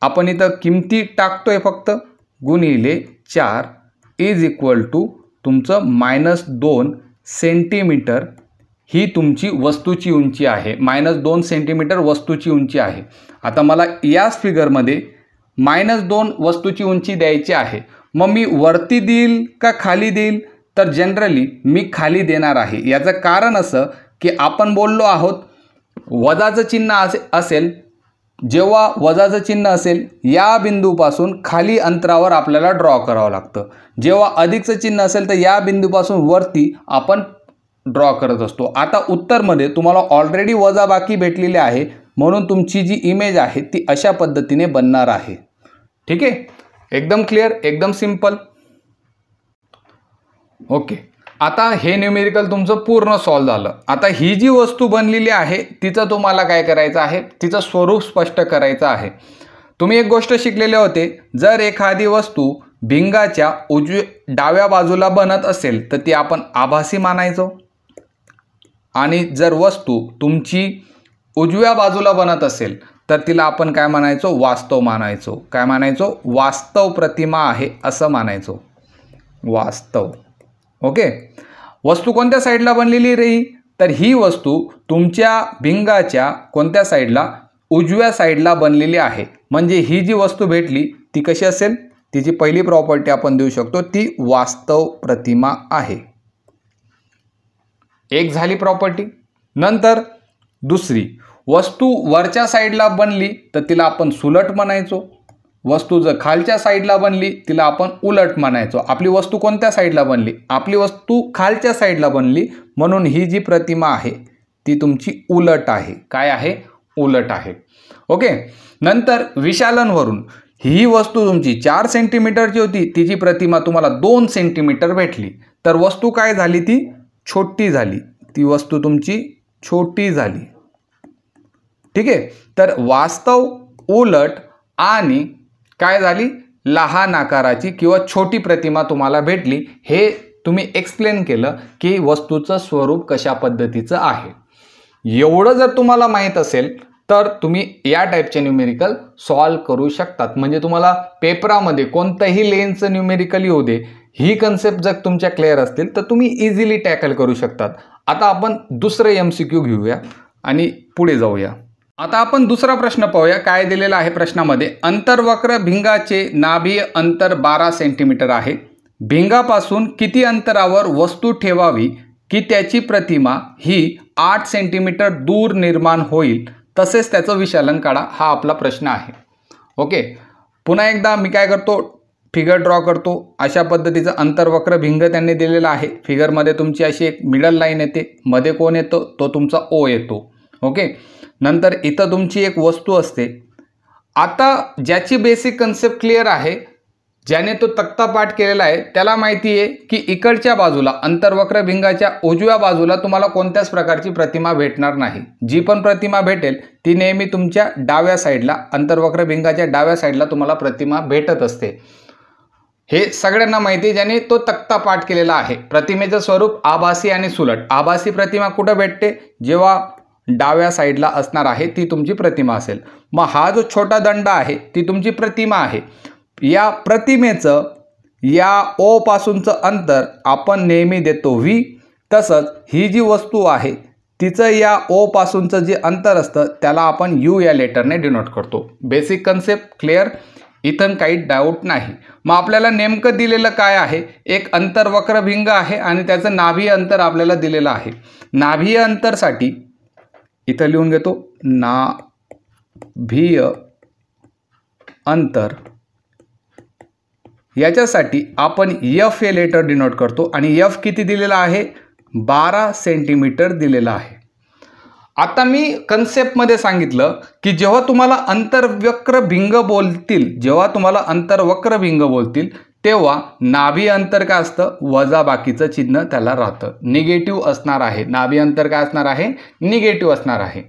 आपण इथं किमती टाकतोय फक्त, गुणिले 4 = तुमचं -2 सेंटीमीटर ही तुमची वस्तूची उंची आहे। -2 सेंटीमीटर वस्तूची उंची आहे। आता मला याच फिगरमध्ये -2 वस्तूची उंची द्यायची आहे। मग मी वरती देईल का खाली देईल? तर जनरली मी खाली देणार आहे। याचं कारण असं की आपण बोललो आहोत वजाचं चिन्ह असेल, जेव्हा वजाचं चिन्ह असेल या बिंदूपासून खाली अंतरावर आपल्याला ड्रॉ करावं लागतं। जेव्हा अधिकचं चिन्ह असेल तर या बिंदूपासून वरती आपण ड्रॉ करत असतो। आता उत्तरमध्ये तुम्हाला ऑलरेडी वजाबाकी भेटलेली आहे, म्हणून तुमची जी इमेज आहे ती अशा पद्धतीने बनणार आहे। ठीक आहे, एकदम क्लिअर, एकदम सिंपल। ओके, आता हे न्यूमेरिकल तुमचं पूर्ण सॉल्व झालं। आता ही जी वस्तू बनलेली आहे तिचं तुम्हाला काय करायचं आहे? तिचं स्वरूप स्पष्ट करायचं आहे। तुम्ही एक गोष्ट शिकलेले होते, जर एखादी वस्तू भिंगाच्या डाव्या बाजूला बनत असेल तर ती आपण आभासी मानायचो, आणि जर वस्तू तुमची उजव्या बाजूला बनत असेल तर तिला आपण काय म्हणायचो, वास्तव मानायचो. काय म्हणायचो, वास्तव प्रतिमा आहे असं मानायचो, वास्तव. ओके. वस्तू कोणत्या साईडला बनलेली रे, तर ही वस्तू तुमच्या भिंगाच्या कोणत्या साईडला, उजव्या साईडला बनलेली आहे. म्हणजे ही जी वस्तू भेटली ती कशी असेल, तिची पहिली प्रॉपर्टी आपण देऊ शकतो ती वास्तव प्रतिमा आहे. एक झाली प्रॉपर्टी. नंतर दुसरी, वस्तू वरच्या साईडला बनली तर तिला आपण सुलट म्हणायचो. वस्तू जर खालच्या साईडला बनली तिला आपण उलट म्हणायचो. आपली वस्तू कोणत्या साईडला बनली, आपली वस्तू खालच्या साईडला बनली, म्हणून ही जी प्रतिमा आहे ती तुमची उलट आहे. काय आहे, उलट आहे. ओके. नंतर विशालनवरून ही वस्तू तुमची 4 सेंटीमीटरची होती, तिची प्रतिमा तुम्हाला 2 सेंटीमीटर भेटली, तर वस्तू काय झाली, ती छोटी झाली. ती वस्तू तुमची छोटी झाली. ठीक आहे. तर वास्तव, उलट आणि काय झाली, लहान आकाराची किंवा छोटी प्रतिमा तुम्हाला भेटली. हे तुम्ही एक्सप्लेन केलं की वस्तूचं स्वरूप कशा पद्धतीचं आहे. एवढं जर तुम्हाला माहीत असेल तर तुम्ही या टाईपचे न्यूमेरिकल सॉल्व्ह करू शकतात. म्हणजे तुम्हाला पेपरामध्ये कोणतंही लेनचं न्यूमेरिकल येऊ दे, ही कन्सेप्ट जर तुमच्या क्लिअर असतील तर तुम्ही इझिली टॅकल करू शकतात. आता आपण दुसरं MCQ घेऊया आणि पुढे जाऊया. आता आपण दुसरा प्रश्न पाहूया. काय दिलेला आहे प्रश्नामध्ये, अंतर्वक्र भिंगाचे नाभीय अंतर 12 सेंटीमीटर आहे. भिंगापासून किती अंतरावर वस्तू ठेवावी की त्याची प्रतिमा ही 8 सेंटीमीटर दूर निर्माण होईल, तसेच त्याचं विशालन काढा. हा आपला प्रश्न आहे. ओके. पुन्हा एकदा मी काय करतो, फिगर ड्रॉ करतो. अशा पद्धतीचं अंतर्वक्र भिंग त्यांनी दिलेलं आहे. फिगरमध्ये तुमची अशी एक मिडल लाईन येते, मध्ये कोण येतो, तो तुमचा O येतो. ओके. नंतर इथं तुमची एक वस्तू असते. आता ज्याची बेसिक कन्सेप्ट क्लिअर आहे, ज्याने तो तक्ता पाठ केलेला आहे, त्याला माहिती आहे की इकडच्या बाजूला अंतर्वक्र भिंगाच्या उजव्या बाजूला तुम्हाला कोणत्याच प्रकारची प्रतिमा भेटणार नाही. जी पण प्रतिमा भेटेल ती नेहमी तुमच्या डाव्या साईडला, अंतर्वक्र भिंगाच्या डाव्या साईडला तुम्हाला प्रतिमा भेटत असते. हे सगळ्यांना माहिती आहे ज्याने तो तक्ता पाठ केलेला आहे. प्रतिमेचं स्वरूप आभासी आणि सुलट. आभासी प्रतिमा कुठं भेटते, जेव्हा डाव्या साईडला असणार आहे ती तुमची प्रतिमा असेल. मग हा जो छोटा दंड आहे ती तुमची प्रतिमा आहे. या प्रतिमेचं या O पासूनचं अंतर आपण नेहमी देतो V. तसंच ही जी वस्तू आहे तिचं या O पासूनचं जे अंतर असतं त्याला आपण U या लेटरने डिनोट करतो. बेसिक कन्सेप्ट क्लिअर, इथं काही डाऊट नाही. मग आपल्याला नेमकं दिलेलं काय आहे, एक अंतर्वक्र भिंग आहे आणि त्याचं नाभीय अंतर आपल्याला दिलेलं आहे. नाभीय अंतरसाठी इथं लिहून घेतो, नाभीय अंतर. याच्यासाठी आपण F हे लेटर डिनोट करतो आणि F किती दिलेला आहे, 12 सेंटीमीटर दिलेला आहे. आता मी कन्सेप्टमध्ये सांगितलं की जेव्हा तुम्हाला अंतर्वक्र भिंग बोलतील, तेव्हा नाभी अंतर काय असतं, वजा बाकीचं चिन्ह त्याला राहतं, निगेटिव्ह असणार आहे. नाभी अंतर काय असणार आहे, निगेटिव्ह असणार आहे.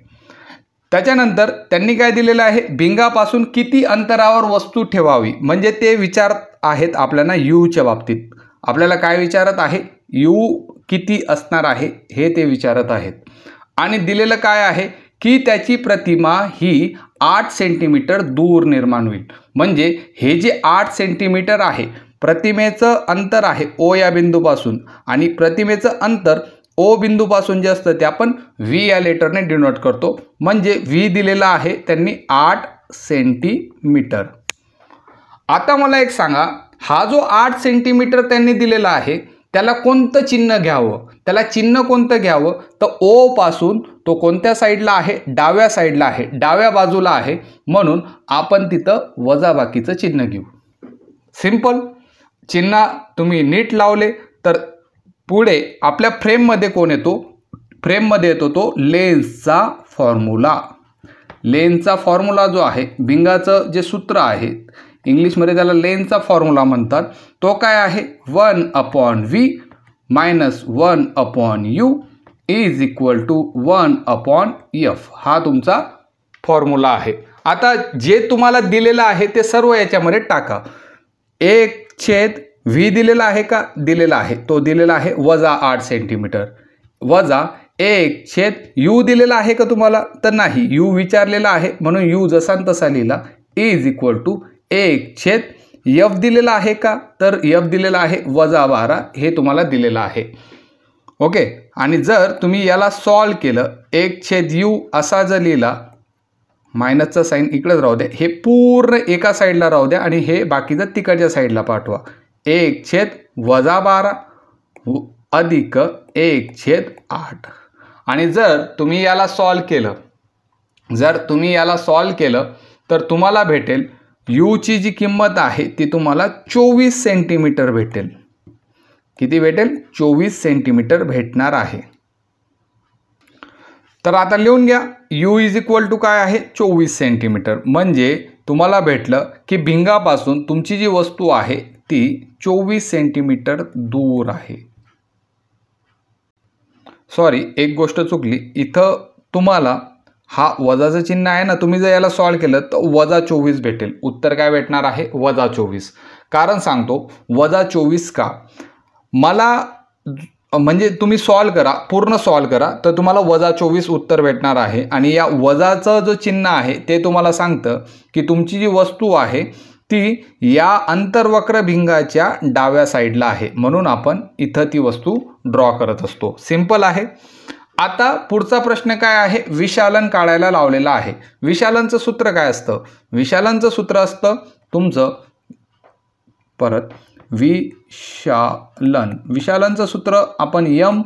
त्याच्यानंतर त्यांनी काय दिलेलं आहे, भिंगापासून किती अंतरावर वस्तू ठेवावी, म्हणजे ते विचारत आहेत आपल्याला U बाबतीत. आपल्याला काय विचारत आहे, U किती असणार आहे हे ते विचारत आहेत. आणि दिलेलं काय आहे की त्याची प्रतिमा ही 8 सेंटीमीटर दूर निर्माण होईल. म्हणजे हे जे 8 सेंटीमीटर आहे, प्रतिमेचं अंतर आहे O या बिंदूपासून, आणि प्रतिमेचं अंतर O बिंदूपासून जे असतं ते आपण V या लेटरने डिनोट करतो. म्हणजे V दिलेला आहे त्यांनी 8 सेंटीमीटर. आता मला एक सांगा, हा जो 8 सेंटीमीटर त्यांनी दिलेला आहे त्याला कोणतं चिन्ह घ्यावं, त्याला चिन्ह कोणतं घ्यावं, तर O पासून तो कोणत्या साईडला आहे, डाव्या साईडला आहे, डाव्या बाजूला आहे, म्हणून आपण तिथं वजाबाकीचं चिन्ह घेऊ. सिंपल. चिन्ह तुम्ही नीट लावले तर पुढे आपल्या फ्रेममध्ये कोण येतो, फ्रेममध्ये येतो तो लेन्सचा फॉर्म्युला. लेन्सचा फॉर्म्युला जो आहे, भिंगाचं जे सूत्र आहे, इंग्लिशमध्ये त्याला लेन्सचा फॉर्म्युला म्हणतात, तो काय आहे, 1/V - 1/U is equal to 1/F. हा तुमचा फॉर्म्युला आहे. आता जे तुम्हाला दिलेलं आहे ते सर्व याच्यामध्ये टाका. 1/V दिलेला आहे का, दिलेला आहे, तो दिलेला आहे वजा 8 सेंटीमीटर, वजा 1/u दिलेला आहे का तुम्हाला? तर नाही, u विचारलेला आहे म्हणून u जसा तसा लिहिला. इज इक्वल टू 1/f दिलेला आहे का? तर f दिलेला आहे -12 हे तुम्हाला दिलेलं आहे. ओके. आणि जर तुम्ही याला सॉल्व केलं 1/u असा जर लिहिला, मायनसचा साईन इकडेच राहू द्या, हे पूर्ण एका साईडला राहू द्या आणि हे बाकीचं तिकडच्या साईडला पाठवा. 1/12 अधिक 1/8. आणि जर तुम्ही याला सॉल्व केलं, तर तुम्हाला भेटेल u ची जी किंमत आहे ती तुम्हाला 24 सेंटीमीटर भेटेल. किती भेटेल? 24 सेंटीमीटर भेटणार आहे. तर आता लिहून घ्या, u इज इक्वल टू काय आहे? 24 सेंटीमीटर. म्हणजे तुम्हाला भेटलं की भिंगापासून तुमची जी वस्तू आहे ती 24 सेंटीमीटर दूर आहे. सॉरी, एक गोष्ट चुकली. इथं तुम्हाला हा वजाचं चिन्ह आहे ना, तुम्ही जर याला सॉल्व केलं तर -24 भेटेल. उत्तर काय भेटणार आहे? -24. कारण सांगतो -24 का? मला म्हणजे तुम्ही सॉल्व करा, पूर्ण सॉल्व करा, तर तुम्हाला -24 उत्तर भेटणार आहे. आणि या वजाचं जो चिन्ह आहे ते तुम्हाला सांगतं की तुमची जी वस्तू आहे ती या अंतर्वक्र भिंगाच्या डाव्या साईडला आहे, म्हणून आपण इथं ती वस्तू ड्रॉ करत असतो. सिंपल आहे. आता पुढचा प्रश्न काय आहे? विशालन काढायला लावलेला आहे. विशालनचं सूत्र काय असतं? विशालनचं सूत्र असतं तुमचं परत विशालनचं सूत्र आपण m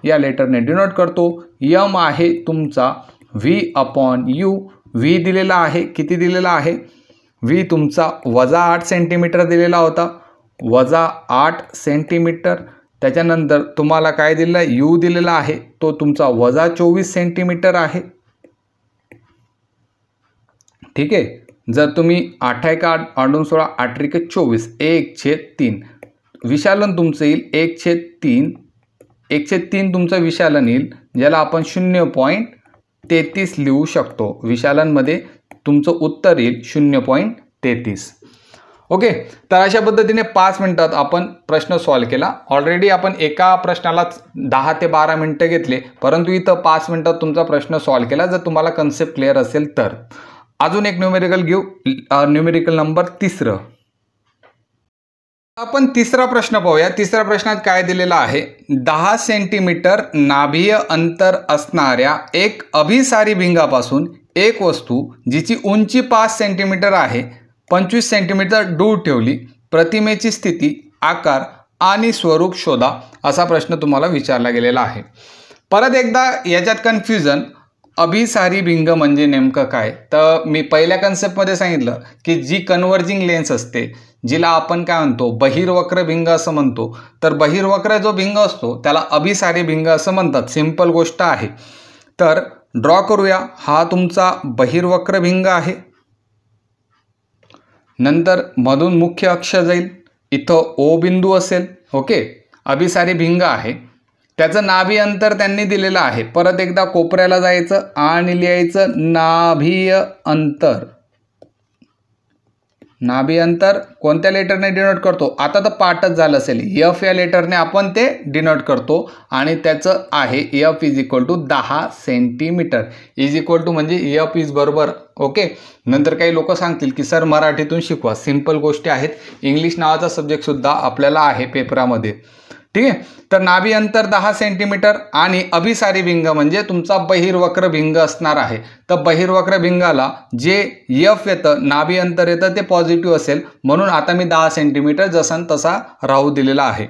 या लेटरने डिनोट करतो. m आहे तुमचा v/u. v दिलेला आहे, किती दिलेला आहे? v तुमचा -8 सेंटीमीटर दिलेला होता, -8 सेंटीमीटर. त्याच्यानंतर तुम्हाला काय दिलेला आहे? u दिलेला आहे, तो तुमचा -24 सेंटीमीटर आहे. ठीक आहे. जर तुम्ही 8 × 8 = 16, 8 × 24, 1/3. विशालन तुमचं येईल 1/3. 1/3 तुमचं विशालन येईल, ज्याला आपण 0.33 लिहू शकतो. विशालनमध्ये तुमचं उत्तर येईल 0.33. ओके. तर अशा पद्धतीने 5 मिनिटात आपण प्रश्न सॉल्व केला. ऑलरेडी आपण एका प्रश्नाला 10 ते 12 मिनिटं घेतले, परंतु इथं 5 मिनिटात तुमचा प्रश्न सॉल्व केला. जर तुम्हाला कन्सेप्ट क्लिअर असेल तर. अजून एक न्यूमेरिकल घेऊ. Numerical number 3. आपण तिसरा प्रश्न पाहूया. तिसऱ्या प्रश्नात काय दिलेला आहे? 10 सेंटीमीटर नाभीय अंतर असणाऱ्या एक अभिसारी भिंगापासून एक वस्तू जिची उंची 5 सेंटीमीटर आहे 25 सेंटीमीटर दूर ठेवली. प्रतिमेची स्थिती, आकार आणि स्वरूप शोधा, असा प्रश्न तुम्हाला विचारला गेलेला आहे. परत एकदा याच्यात कन्फ्युजन, अभिसारी भिंग म्हणजे नेमकं काय? तर मी पहिल्या कन्सेप्टमध्ये सांगितलं की जी कन्वर्जिंग लेन्स असते, जिला आपण काय म्हणतो? बहिर्वक्र भिंग असं म्हणतो. तर बहिर्वक्र जो भिंग असतो त्याला अभिसारी भिंग असं म्हणतात. सिंपल गोष्ट आहे. तर ड्रॉ करूया. हा तुमचा बहिर्वक्र भिंग आहे. नंतर मधून मुख्य अक्ष जाईल, इथं O बिंदू असेल. ओके. अभिसारी भिंग आहे, त्याचं नाभी अंतर त्यांनी दिलेलं आहे. परत एकदा कोपऱ्याला जायचं आणि लिहायचं नाभीय अंतर. नाभी अंतर कोणत्या लेटरने डिनोट करतो? आता तर पाठच झालं असेल. F या लेटरने आपण ते डिनोट करतो आणि त्याचं आहे F is equal to 10 centimetre. Is equal to म्हणजे F इज बरोबर. ओके. नंतर काही लोक सांगतील की सर मराठीतून शिकवा. सिंपल गोष्टी आहेत. इंग्लिश नावाचा सब्जेक्टसुद्धा आपल्याला आहे पेपरामध्ये. ठीक आहे. तर नाभी अंतर 10 सेंटीमीटर आणि अभिसारी भिंग म्हणजे तुमचा बहिर्वक्र भिंग असणार आहे. तर बहिर्वक्र भिंगाला जे F येतं, नाभी अंतर येतं, ते पॉझिटिव्ह असेल, म्हणून आता मी 10 सेंटीमीटर जसा तसा राहू दिलेला आहे.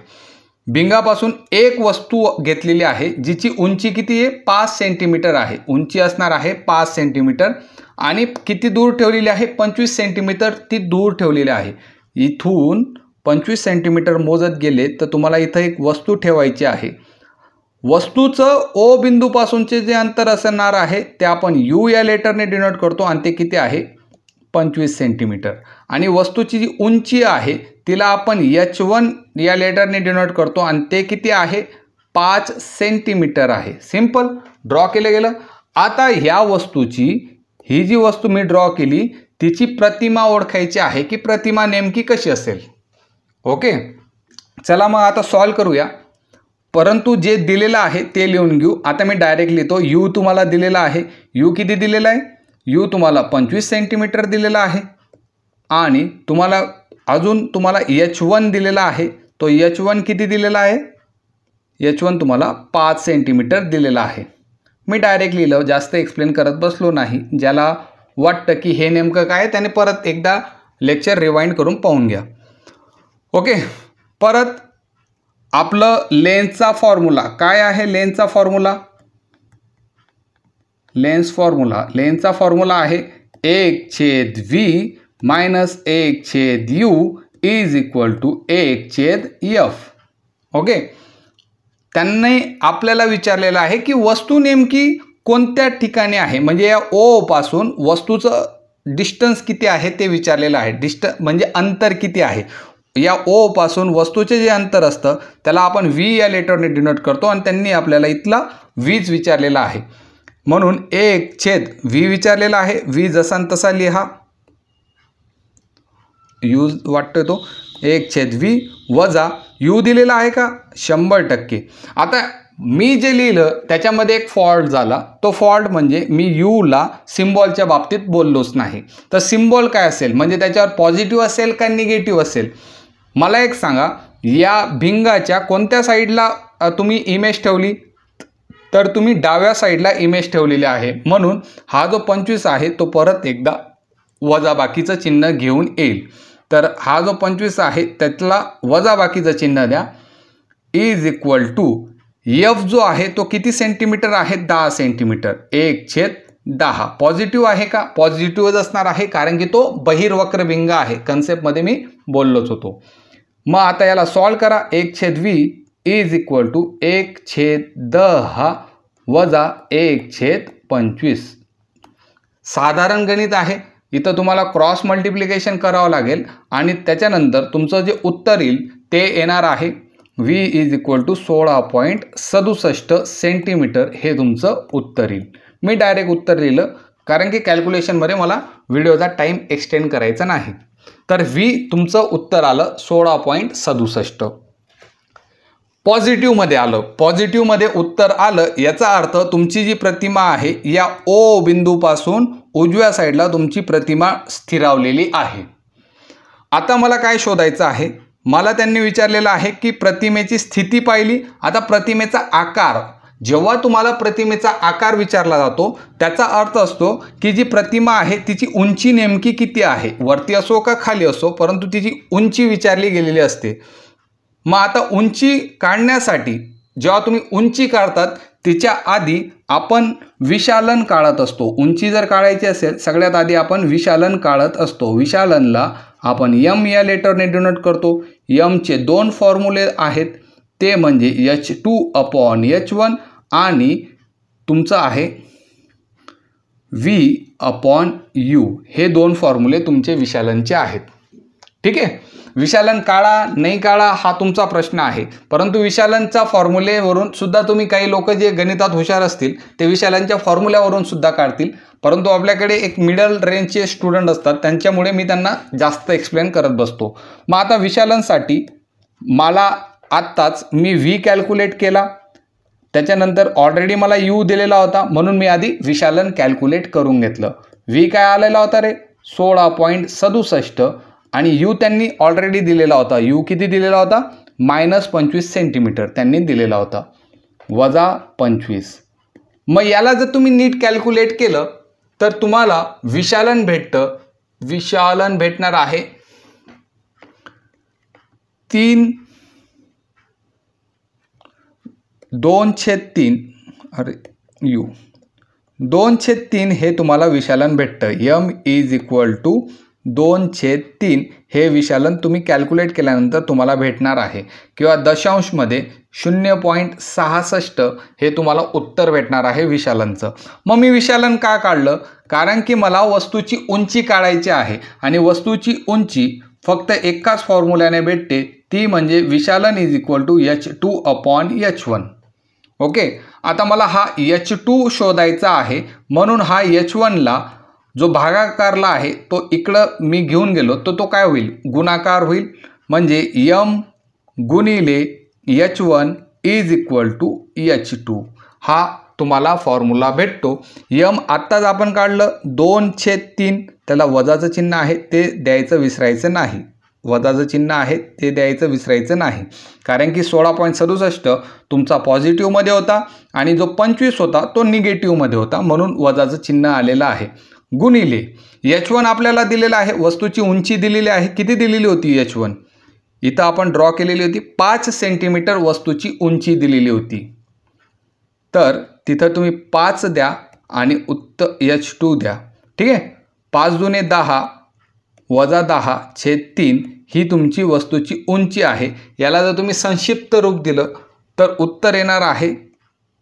भिंगापासून एक वस्तू घेतलेली आहे जिची उंची किती आहे? 5 सेंटीमीटर आहे. उंची असणार आहे 5 सेंटीमीटर आणि किती दूर ठेवलेली आहे? 25 सेंटीमीटर ती दूर ठेवलेली आहे. इथून 25 सेंटीमीटर मोजत गेले तर तुम्हाला इथं एक वस्तू ठेवायची आहे. वस्तूचं O बिंदूपासूनचे जे अंतर असणार आहे ते आपण U या लेटरने डिनोट करतो आणि ते किती आहे? 25 सेंटीमीटर. आणि वस्तूची जी उंची आहे तिला आपण H1 या लेटरने डिनोट करतो आणि ते किती आहे? 5 सेंटीमीटर आहे. सिंपल. ड्रॉ केलं गेलं. आता ह्या वस्तूची, ही जी वस्तू मी ड्रॉ केली तिची प्रतिमा ओळखायची आहे की प्रतिमा नेमकी कशी असेल. ओके. चला मग आता सॉल्व करूया. परंतु जे दिलेलं आहे ते लिहून घेऊ. आता मी डायरेक्ट लिहितो. यू तुम्हाला दिलेला आहे. यू किती दिलेला आहे? यू तुम्हाला 25 सेंटीमीटर दिलेला आहे आणि तुम्हाला H1 दिलेला आहे. तो H1 किती दिलेला आहे? H1 तुम्हाला 5 सेंटीमीटर दिलेला आहे. मी डायरेक्ट लिहिलं, जास्त एक्सप्लेन करत बसलो नाही. ज्याला वाटतं की हे नेमकं काय त्याने परत एकदा लेक्चर रिवाइंड करून पाहून घ्या. ओके, परत आपलं लेन्सचा फॉर्म्युला काय आहे? लेन्सचा फॉर्म्युला आहे 1/v minus 1/u is equal to 1/f. Okay, त्यांनी आपल्याला विचारलेलं आहे की वस्तू नेमकी कोणत्या ठिकाणी आहे, म्हणजे या O पासून वस्तूचं डिस्टन्स किती आहे ते विचारलेलं आहे. म्हणजे अंतर किती आहे. या O पासून वस्तूचे जे अंतर असतं त्याला आपण v या लेटरने डिनोट करतो आणि त्यांनी आपल्याला इथला vच विचारलेला आहे. म्हणून 1/v विचारलेला आहे. v जसा तसा लिहा. u वाटतो तो 1/v वजा u दिलेला आहे का? 100%. आता मी जे लिहिलं त्याच्यामध्ये एक फॉल्ट झाला. तो फॉल्ट म्हणजे मी यूला सिम्बॉलच्या बाबतीत बोललोच नाही. तर सिम्बॉल काय असेल, म्हणजे त्याच्यावर पॉझिटिव्ह असेल का निगेटिव्ह असेल? मला एक सांगा, या भिंगाच्या कोणत्या साईडला तुम्ही इमेज ठेवली? तर तुम्ही डाव्या साईडला इमेज ठेवलेली आहे. म्हणून हा जो 25 आहे तो परत एकदा वजाबाकीचं चिन्ह घेऊन येईल. तर हा जो 25 आहे त्यातला वजाबाकीचं चिन्ह द्या. इज इक्वल टू एफ जो आहे तो किती सेंटीमीटर आहे? 10 सेंटीमीटर. 1/10. पॉझिटिव्ह आहे का? पॉझिटिव्हच असणार आहे, कारण की तो बहिर्वक्र भिंग आहे. कन्सेप्टमध्ये मी बोललोच होतो. मग आता याला सॉल्व करा. 1/v इज इक्वल टू 1/10 वजा 1/25. साधारण गणित आहे. इथं तुम्हाला क्रॉस मल्टिप्लिकेशन करावं लागेल आणि त्याच्यानंतर तुमचं जे उत्तर येईल ते येणार आहे v is equal to 16.67 centimetre. हे तुमचं उत्तर येईल. मी डायरेक्ट उत्तर लिहिलं कारण की कॅल्क्युलेशनमध्ये मला व्हिडिओचा टाईम एक्सटेंड करायचा नाही. तर v तुमचं उत्तर आलं 16.67. पॉझिटिव्हमध्ये आलं. पॉझिटिव्हमध्ये उत्तर आलं याचा अर्थ तुमची जी प्रतिमा आहे या O बिंदूपासून उजव्या साईडला तुमची प्रतिमा स्थिरावलेली आहे. आता मला काय शोधायचं आहे? मला त्यांनी विचारलेलं आहे की प्रतिमेची स्थिती पाहिली. आता प्रतिमेचा आकार, जेव्हा तुम्हाला प्रतिमेचा आकार विचारला जातो त्याचा अर्थ असतो की जी प्रतिमा आहे तिची उंची नेमकी किती आहे, वरती असो का खाली असो, परंतु तिची उंची विचारली गेलेली असते. मग आता उंची काढण्यासाठी जेव्हा तुम्ही उंची काढतात तिच्या आधी आपण विशालन काढत असतो. उंची जर काढायची असेल सगळ्यात आधी आपण विशालन काढत असतो. विशालनला आपण m या लेटरने डिनोट करतो. m चे 2 फॉर्म्युले आहेत, ते म्हणजे h2/h1 आणि तुमचं आहे v/u. हे 2 फॉर्म्युले तुमचे विशालनचे आहेत. ठीक आहे. विशालन काढा नाही काढा हा तुमचा प्रश्न आहे, परंतु विशालनच्या फॉर्म्युलेवरून सुद्धा तुम्ही, काही लोक जे गणितात हुशार असतील ते विशालनच्या फॉर्म्युल्यावरून सुद्धा काढतील, परंतु आपल्याकडे एक मिडल रेंजचे स्टुडंट असतात त्यांच्यामुळे मी त्यांना जास्त एक्सप्लेन करत बसतो. मग आता विशालनसाठी मला आत्ताच मी v कॅल्क्युलेट केला. त्याच्यानंतर ऑलरेडी मला u दिलेला होता म्हणून मी आधी विशालन कॅल्क्युलेट करून घेतलं. v काय आलेला होता रे? 16.67 आणि u त्यांनी ऑलरेडी दिलेला होता. u किती दिलेला होता? -25 सेंटीमीटर त्यांनी दिलेला होता, वजा 25. मग याला जर तुम्ही नीट कॅल्क्युलेट केलं तर तुम्हाला विशालन भेटतं. विशालन भेटणार आहे 2/3 u 2/3 हे तुम्हाला विशालन भेटतं. m इज इक्वल टू 2/3 हे विशालन तुम्ही कॅल्क्युलेट केल्यानंतर तुम्हाला भेटणार आहे, किंवा दशांशमध्ये 0.66 हे तुम्हाला उत्तर भेटणार आहे विशालनचं. मग मी विशालन का काढलं? कारण की मला वस्तूची उंची काढायची आहे आणि वस्तूची उंची फक्त एकाच फॉर्म्युल्याने भेटते, ती म्हणजे विशालन is equal to h2/h1. Okay. आता मला हा h2 शोधायचा आहे म्हणून हा h1ला जो भागाकारला आहे तो इकडं मी घेऊन गेलो तर तो काय होईल? गुणाकार होईल. म्हणजे m गुणिले h1 is equal to H2 हा तुम्हाला फॉर्म्युला भेटतो. यम आत्ताच आपण काढलं 2/3, त्याला वजाचं चिन्ह आहे ते द्यायचं विसरायचं नाही. वजाचं चिन्ह आहे ते द्यायचं विसरायचं नाही, कारण की 16.67 तुमचा पॉझिटिव्हमध्ये होता आणि जो 25 होता तो निगेटिव्हमध्ये होता, म्हणून वजाचं चिन्ह आलेलं आहे. गुणिले H1 आपल्याला दिलेलं आहे, वस्तूची उंची दिलेली आहे. किती दिलेली होती H1? इथं आपण ड्रॉ केलेली होती 5 सेंटीमीटर वस्तूची उंची दिलेली होती. तर तिथं तुम्ही 5 द्या आणि उत्तर H2 द्या. ठीक आहे. 5 दुने 10 वजा 10/3 ही तुमची वस्तूची उंची आहे. याला जर तुम्ही संक्षिप्त रूप दिलं तर उत्तर येणार आहे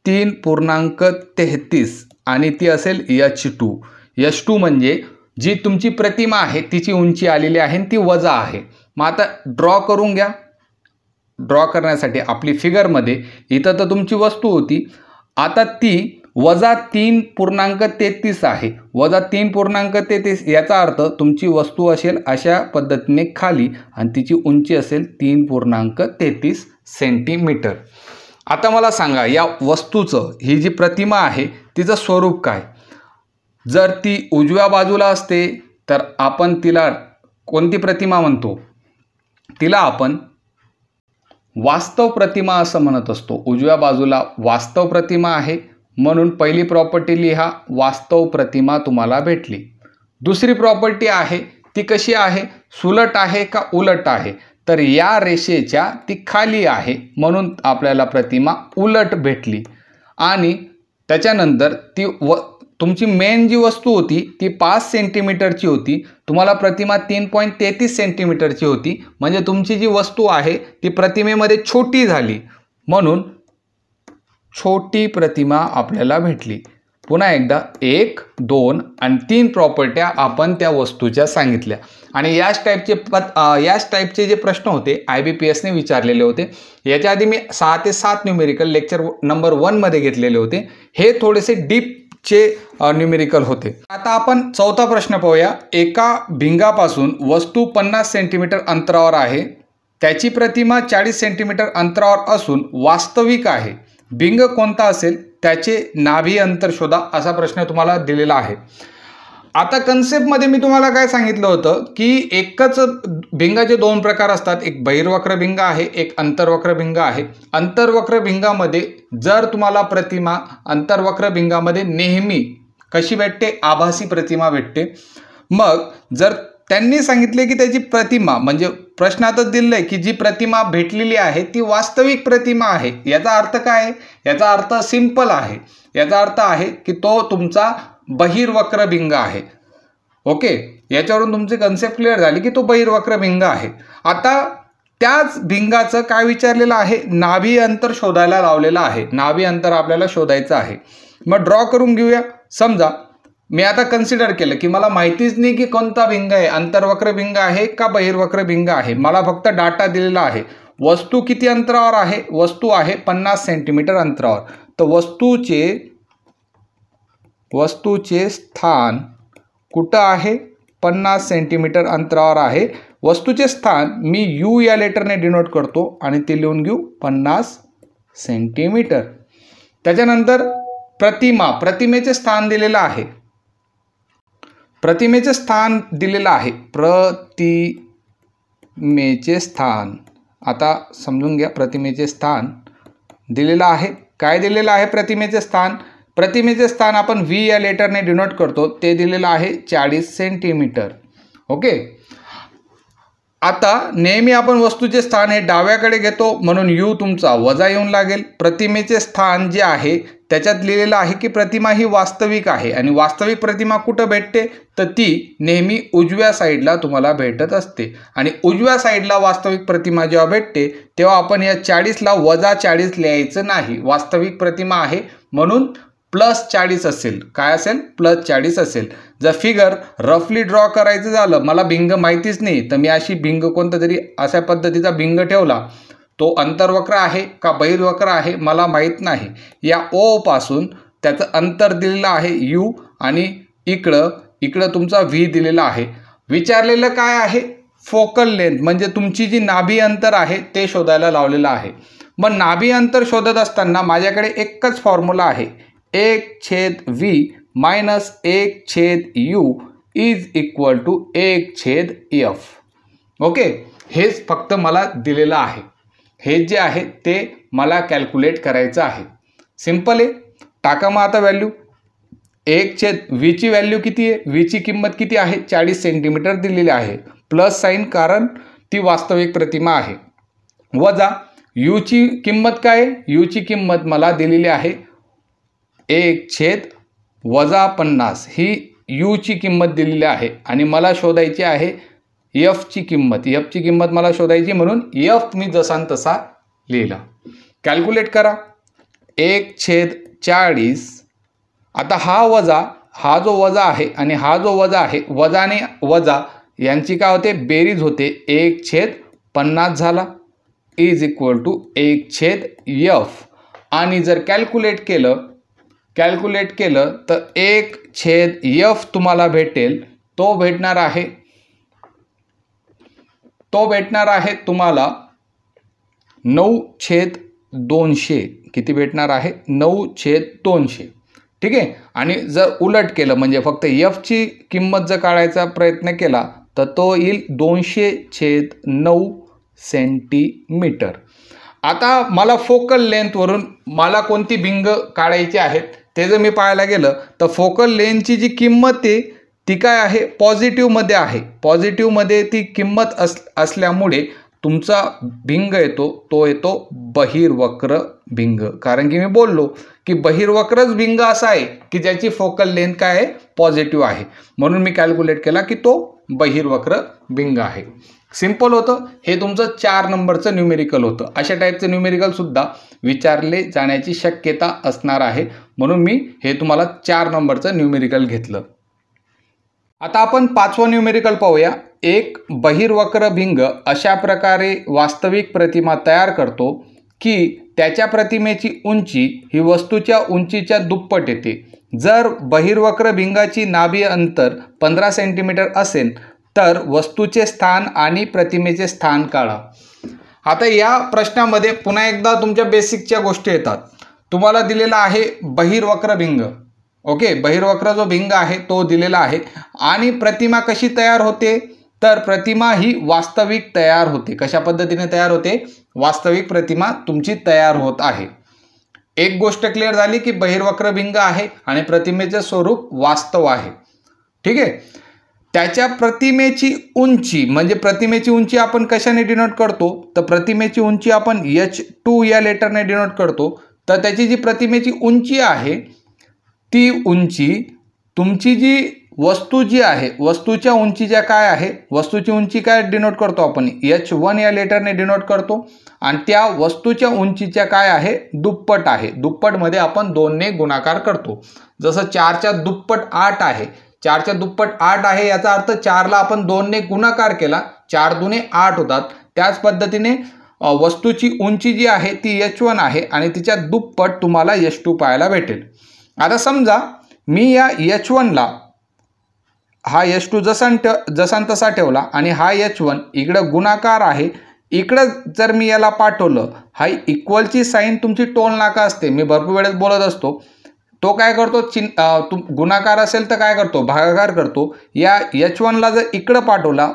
3.33 आणि ती असेल H2. H2 म्हणजे जी तुमची प्रतिमा आहे तिची उंची आलेली आहे आणि ती वजा आहे. मग आता ड्रॉ करून घ्या. ड्रॉ करण्यासाठी आपली फिगरमध्ये इथं तर तुमची वस्तू होती, आता ती वजा 3.33 आहे. वजा 3.33 याचा अर्थ तुमची वस्तू असेल अशा पद्धतीने खाली आणि तिची उंची असेल 3.33 सेंटीमीटर. आता मला सांगा या वस्तूचं, ही जी प्रतिमा आहे तिचं स्वरूप काय? जर ती उजव्या बाजूला असते तर आपण तिला कोणती प्रतिमा म्हणतो? तिला आपण वास्तव प्रतिमा असं म्हणत असतो. उजव्या बाजूला वास्तव प्रतिमा आहे म्हणून पहिली प्रॉपर्टी लिहा, वास्तव प्रतिमा तुम्हाला भेटली. दुसरी प्रॉपर्टी आहे ती कशी आहे? सुलट आहे का उलट आहे? तर या रेषेच्या ती खाली आहे म्हणून आपल्याला प्रतिमा उलट भेटली. आणि त्याच्यानंतर ती तुमची मेन जी वस्तू होती ती 5 सेंटीमीटरची होती, तुम्हाला प्रतिमा 3.33 सेंटीमीटरची होती. म्हणजे तुमची जी वस्तू आहे ती प्रतिमेमध्ये छोटी झाली म्हणून छोटी प्रतिमा आपल्याला भेटली. पुन्हा एकदा 1, 2 आणि 3 प्रॉपर्ट्या आपण त्या वस्तूच्या सांगितल्या. आणि याच टाईपचे जे प्रश्न होते IBPSने विचारलेले होते. याच्या आधी मी 6 ते 7 न्यूमेरिकल लेक्चर नंबर 1 मध्ये घेतलेले होते. हे थोडेसे डीपचे न्यूमेरिकल होते. आता आपण चौथा प्रश्न पाहूया. एका भिंगापासून वस्तू 50 सेंटीमीटर अंतरावर आहे, त्याची प्रतिमा 40 सेंटीमीटर अंतरावर असून वास्तविक आहे. भिंग कोणता असेल त्याचे नाभी अंतर शोधा असा प्रश्न तुम्हाला दिलेला आहे. आता कन्सेप्टमध्ये मी तुम्हाला काय सांगितलं होतं की एकच भिंगाचे 2 प्रकार असतात. एक बहिर्वक्र भिंग आहे, एक अंतर्वक्र भिंग आहे. अंतर्वक्र भिंगामध्ये जर तुम्हाला प्रतिमा अंतर्वक्र भिंगामध्ये नेहमी कशी भेटते? आभासी प्रतिमा भेटते. मग जर त्यांनी सांगितले की त्याची प्रतिमा म्हणजे प्रश्नातच दिलंय की जी प्रतिमा भेटलेली आहे ती वास्तविक प्रतिमा आहे, याचा अर्थ काय? याचा अर्थ सिंपल आहे. याचा अर्थ आहे की तो तुमचा बहिर्वक्र भिंग आहे. ओके, याच्यावरून तुमची कन्सेप्ट क्लिअर झाली की तो बहिर्वक्र भिंग आहे. आता त्याच भिंगाचं काय विचारलेलं आहे? नाभी अंतर शोधायला लावलेलं आहे. नाभी अंतर आपल्याला शोधायचं आहे. मग ड्रॉ करून घेऊया. समजा मी आता कन्सिडर केलं की मला माहितीच नाही की कोणता भिंग आहे, अंतर्वक्र भिंग आहे का बहिर्वक्र भिंग आहे. मला फक्त डाटा दिलेला आहे. वस्तू किती अंतरावर आहे? वस्तू आहे 50 सेंटीमीटर अंतरावर. तर वस्तूचे स्थान कुठं आहे? 50 सेंटीमीटर अंतरावर आहे. वस्तूचे स्थान मी U या लेटरने डिनोट करतो आणि ते लिहून घेऊ 50 सेंटीमीटर. त्याच्यानंतर प्रतिमेचे स्थान दिलेलं आहे. प्रतिमेचे स्थान दिलेलं आहे. प्रतिमेचे स्थान आता समजून घ्या. प्रतिमेचे स्थान दिलेलं आहे. काय दिलेलं आहे प्रतिमेचे स्थान? प्रतिमेचे स्थान आपण V या लेटरने डिनोट करतो, ते दिलेलं आहे 40 सेंटीमीटर. ओके, आता नेहमी आपण वस्तूचे स्थान हे डाव्याकडे घेतो म्हणून U तुमचा वजा येऊन लागेल. प्रतिमेचे स्थान जे आहे त्याच्यात लिहिलेलं आहे की प्रतिमा ही वास्तविक आहे आणि वास्तविक प्रतिमा कुठं भेटते? तर ती नेहमी उजव्या साईडला तुम्हाला भेटत असते. आणि उजव्या साईडला वास्तविक प्रतिमा जेव्हा भेटते तेव्हा आपण या 40ला वजा 40 लिहायचं नाही. वास्तविक प्रतिमा आहे म्हणून +40 असेल. काय असेल? +40 असेल. जर फिगर रफली ड्रॉ करायचं झालं, मला भिंग माहितीच नाही, तर मी अशी भिंग कोणता तरी अशा पद्धतीचा भिंग ठेवला, तो अंतर्वक्र आहे का बहिर्वक्र आहे मला माहीत नाही. या O पासून त्याचं अंतर दिलेलं आहे U आणि इकडं तुमचा V दिलेला आहे. विचारलेलं काय आहे? फोकल लेंथ म्हणजे तुमची जी नाभी अंतर आहे ते शोधायला लावलेलं आहे. मग नाभी अंतर शोधत असताना माझ्याकडे एकच फॉर्म्युला आहे, 1/v minus 1/u is equal to 1/f. Okay, हेच फक्त मला दिलेलं आहे. हे जे आहे ते मला कॅल्क्युलेट करायचं आहे. सिंपल आहे. टाका मग आता व्हॅल्यू. 1/v ची व्हॅल्यू किती आहे? v ची किंमत किती आहे? 40 सेंटीमीटर दिलेली आहे. प्लस साईन कारण ती वास्तविक प्रतिमा आहे. वजा u ची किंमत काय आहे? u ची किंमत मला दिलेली आहे 1/50. ही u ची किंमत दिलेली आहे आणि मला शोधायची आहे f ची किंमत. f ची किंमत मला शोधायची, म्हणून f मी जसा तसा लिहिला. कॅल्क्युलेट करा. 1/40. आता हा जो वजा आहे आणि हा जो वजा आहे, वजाने वजा यांची काय होते? बेरीज होते. 1/50 झाला इज इक्वल टू 1/f. आणि जर कॅल्क्युलेट केलं तर 1/f तुम्हाला भेटेल. तो भेटणार आहे तुम्हाला 9/200. किती भेटणार आहे? 9/200. ठीक आहे. आणि जर उलट केलं म्हणजे फक्त f ची किंमत जर काढायचा प्रयत्न केला तर तो येईल 200/9 सेंटीमीटर. आता मला फोकल लेंथवरून मला कोणती भिंग काढायची आहेत ते जर मी पाहायला गेलं तर फोकल लेंथची जी किंमत आहे ती काय आहे? पॉझिटिव्हमध्ये आहे. पॉझिटिव्हमध्ये ती किंमत असल्यामुळे तुमचा भिंग येतो तो येतो बहिर्वक्र भिंग. कारण की मी बोललो की बहिर्वक्रच भिंग असा आहे की ज्याची फोकल लेंथ काय आहे? पॉझिटिव्ह आहे. म्हणून मी कॅल्क्युलेट केला की तो बहिर्वक्र भिंग आहे. सिंपल होतं. हे तुमचं 4 नंबरचं न्यूमेरिकल होतं. अशा टाईपचं न्यूमेरिकल सुद्धा विचारले जाण्याची शक्यता असणार आहे, म्हणून मी हे तुम्हाला 4 नंबरचं न्यूमेरिकल घेतलं. आता आपण 5वं न्यूमेरिकल पाहूया. एक बहिर्वक्र भिंग अशा प्रकारे वास्तविक प्रतिमा तयार करतो की त्याच्या प्रतिमेची उंची ही वस्तूच्या उंचीच्या दुप्पट येते. जर बहिर्वक्र भिंगाची नाभी अंतर 15 सेंटीमीटर असेल तर वस्तूचे स्थान आणि प्रतिमेचे स्थान काढा. आता या प्रश्नामध्ये पुन्हा एकदा तुमच्या बेसिकच्या गोष्टी येतात. तुम्हाला दिलेला आहे बहिर्वक्र भिंग. ओके, बहिर्वक्र जो भिंग आहे तो दिलेला आहे आणि प्रतिमा कशी तयार होते? तर प्रतिमा ही वास्तविक तयार होते. कशा पद्धतीने तयार होते? वास्तविक प्रतिमा तुमची तयार होत आहे. एक गोष्ट क्लिअर झाली की बहिर्वक्र भिंग आहे आणि प्रतिमेचे स्वरूप वास्तव आहे. ठीक आहे. त्याच्या प्रतिमेची उंची म्हणजे प्रतिमेची उंची आपण कशाने डिनोट करतो? तर प्रतिमेची उंची आपण h2 या लेटरने डिनोट करतो. तर त्याची जी प्रतिमेची उंची आहे ती उंची तुमची जी वस्तू जी आहे वस्तूच्या उंचीच्या काय आहे? वस्तूची उंची काय डिनोट करतो आपण? h1 या लेटरने डिनोट करतो आणि त्या वस्तूच्या उंचीच्या काय आहे? दुप्पट आहे. दुप्पटमध्ये आपण 2 ने गुणाकार करतो. जसं 4च्या दुप्पट 8 आहे. 4च्या दुप्पट 8 आहे याचा अर्थ 4ला आपण 2 ने गुणाकार केला, 4 दुने 8 होतात. त्याच पद्धतीने वस्तूची उंची जी आहे ती h1 आहे आणि तिच्या दुप्पट तुम्हाला h2 पाहायला भेटेल. आता समजा मी या h1ला हा h2 जसा तसा ठेवला आणि हा h1 इकडं गुणाकार आहे. इकडं जर मी याला पाठवलं, हा इक्वलची साईन तुमची टोल नाका असते. मी भरपूर वेळेस बोलत असतो. तो काय करतो? गुणाकार असेल तर काय करतो? भागाकार करतो. या h1ला जर इकडं पाठवला,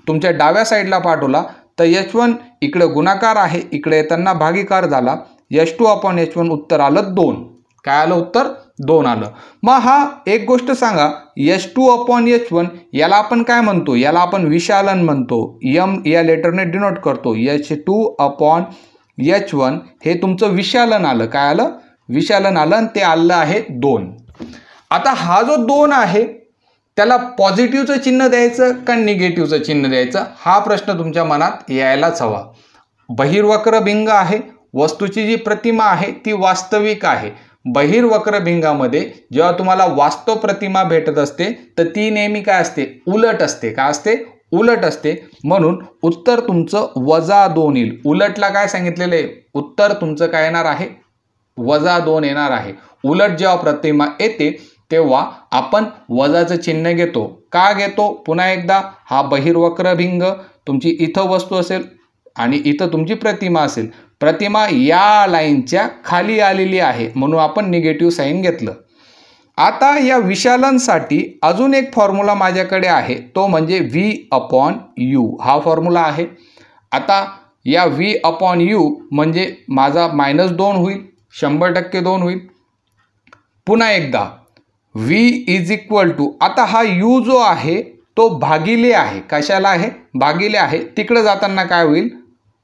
तुमच्या डाव्या साईडला पाठवला तर h1 इकडं गुणाकार आहे, इकडे येताना भागाकार झाला. h2/h1 उत्तर आलं 2. काय आलं उत्तर? 2 आलं. मग हा एक गोष्ट सांगा, h2/h1 याला आपण काय म्हणतो? याला आपण विशालन म्हणतो. m या लेटरने डिनोट करतो. h2/h1 हे तुमचं विशालन आलं. काय आलं? विशालन आलं आणि ते आलं आहे 2. आता हा जो 2 आहे त्याला पॉझिटिव्हचं चिन्ह द्यायचं का निगेटिव्हचं चिन्ह द्यायचं हा प्रश्न तुमच्या मनात यायलाच हवा. बहिर्वक्र भिंग आहे. वस्तूची जी प्रतिमा आहे ती वास्तविक आहे. बहिर्वक्र भिंगामध्ये जेव्हा तुम्हाला वास्तव प्रतिमा भेटत असते तर ती नेहमी काय असते? उलट असते. काय असते? उलट असते. म्हणून उत्तर तुमचं -2 येईल. उलटला काय सांगितलेलं आहे? उत्तर तुमचं काय येणार आहे? -2 येणार आहे. उलट जेव्हा प्रतिमा येते तेव्हा आपण वजाचं चिन्ह घेतो. का घेतो? पुन्हा एकदा, हा बहिर्वक्र भिंग तुमची इथं वस्तू असेल आणि इथं तुमची प्रतिमा असेल. प्रतिमा या लाईनच्या खाली आलेली आहे म्हणून आपण निगेटिव्ह साईन घेतलं. आता या विशालनसाठी अजून एक फॉर्म्युला माझ्याकडे आहे, तो म्हणजे V/U हा फॉर्म्युला आहे. आता या V/U म्हणजे माझा -2 होईल, 100% 2 होईल. पुन्हा एकदा V आता हा U जो आहे तो भागिले आहे. कशाला आहे? भागिले आहे. तिकडे जाताना काय होईल?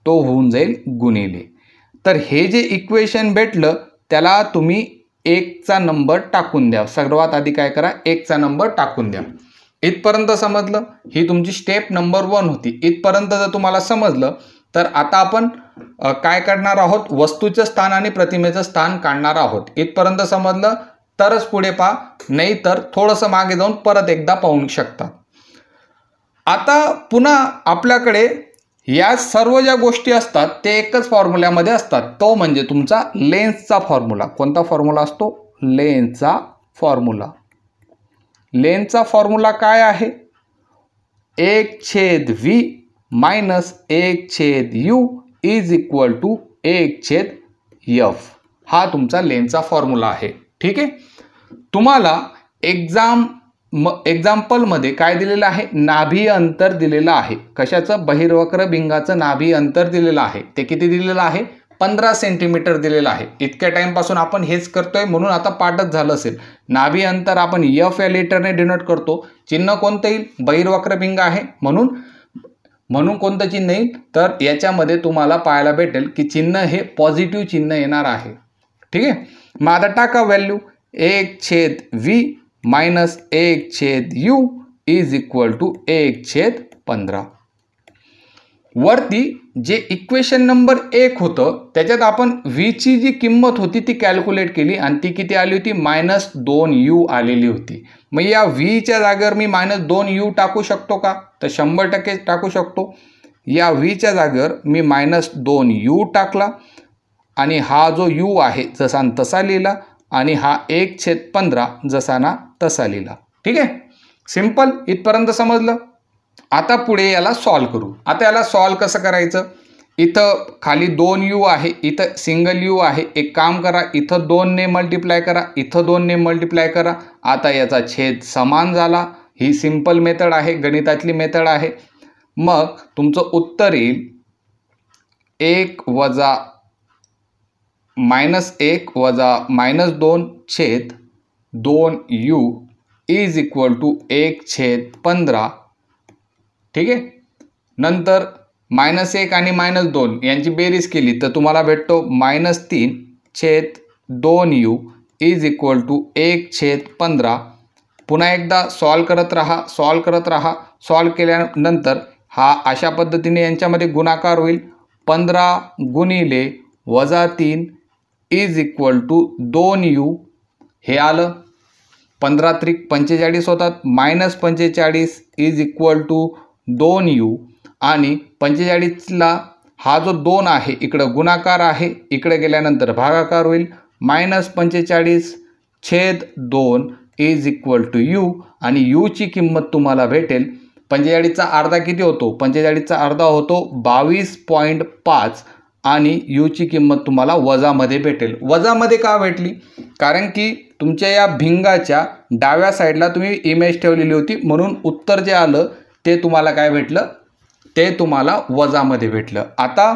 तो होऊन जाईल गुणिले. तर हे जे इक्वेशन भेटलं त्याला तुम्ही 1चा नंबर टाकून द्या. सर्वात आधी काय करा? 1चा नंबर टाकून द्या. इथपर्यंत समजलं? ही तुमची स्टेप नंबर 1 होती. इथपर्यंत जर तुम्हाला समजलं तर आता आपण काय करणार आहोत? वस्तूचं स्थान आणि प्रतिमेचं स्थान काढणार आहोत. इथपर्यंत समजलं तरच पुढे पहा, नाही तर थोडंसं मागे जाऊन परत एकदा पाहू शकता. आता पुन्हा आपल्याकडे या सर्व ज्या गोष्टी असतात ते एकच फॉर्म्युल्यामध्ये असतात, तो म्हणजे तुमचा लेन्सचा फॉर्म्युला. कोणता फॉर्म्युला असतो? लेन्सचा फॉर्म्युला. लेन्सचा फॉर्म्युला काय आहे? 1/V - 1/U = 1/F. हा तुमचा लेन्सचा फॉर्म्युला आहे. ठीक आहे. तुम्हाला एक्झाम्पलमध्ये काय दिलेलं आहे? नाभी अंतर दिलेलं आहे. कशाचं? बहिर्वक्र भिंगाचं नाभी अंतर दिलेलं आहे. ते किती दिलेलं आहे? 15 सेंटीमीटर दिलेलं आहे. इतक्या टाइमपासून आपण हेच करतोय म्हणून आता पाठच झालं असेल. नाभी अंतर आपण F या लेटरने डिनोट करतो. चिन्ह कोणतं येईल? बहिर्वक्र भिंग आहे म्हणून कोणतं चिन्ह येईल? तर याच्यामध्ये तुम्हाला पाहायला भेटेल की चिन्ह हे पॉझिटिव्ह चिन्ह येणार आहे. ठीक आहे. मग आता टाका व्हॅल्यू. 1/V - 1/U = 1/15. वरती जे इक्वेशन नंबर 1 होतं त्याच्यात आपण V ची जी किंमत होती ती कॅल्क्युलेट केली आणि ती किती आली होती? -2U आलेली होती. मग या V च्या जागेवर मी -2U टाकू शकतो का? तर 100% टाकू शकतो. या V च्या जागेवर मी -2U टाकला आणि हा जो U आहे जसा तसा लिहिला आणि हा 1/15 जसा ना तसा लिहिला. ठीक आहे. सिंपल. इथपर्यंत समजलं? आता पुढे याला सॉल्व करू. आता याला सॉल्व कसं करायचं? इथं खाली 2U आहे, इथं सिंगल U आहे. एक काम करा, इथं 2 ने मल्टिप्लाय करा, इथं 2 ने मल्टिप्लाय करा. आता याचा छेद समान झाला. ही सिंपल मेथड आहे, गणितातली मेथड आहे. मग तुमचं उत्तर येईल -1 - -2/2U = 1/15. ठीक आहे. नंतर -1 आणि -2 यांची बेरीज केली तर तुम्हाला भेटतो -3/2U = 1/15. पुन्हा एकदा सॉल्व करत राहा. सॉल्व केल्यानंतर हा अशा पद्धतीने यांच्यामध्ये गुणाकार होईल. 15 × -3 = 2U. हे आलं. 15 × 45 होतात. -45 = 2U आणि 45ला हा जो 2 आहे इकडं गुणाकार आहे, इकडे गेल्यानंतर भागाकार होईल. -45/2 = U आणि U ची किंमत तुम्हाला भेटेल. 45चा अर्धा किती होतो? 45चा अर्धा होतो 22.5 आणि U ची किंमत तुम्हाला वजामध्ये भेटेल. वजामध्ये का भेटली? कारण की तुमच्या या भिंगाच्या डाव्या साईडला तुम्ही इमेज ठेवलेली होती म्हणून उत्तर जे आलं ते तुम्हाला काय भेटलं? ते तुम्हाला वजामध्ये भेटलं. आता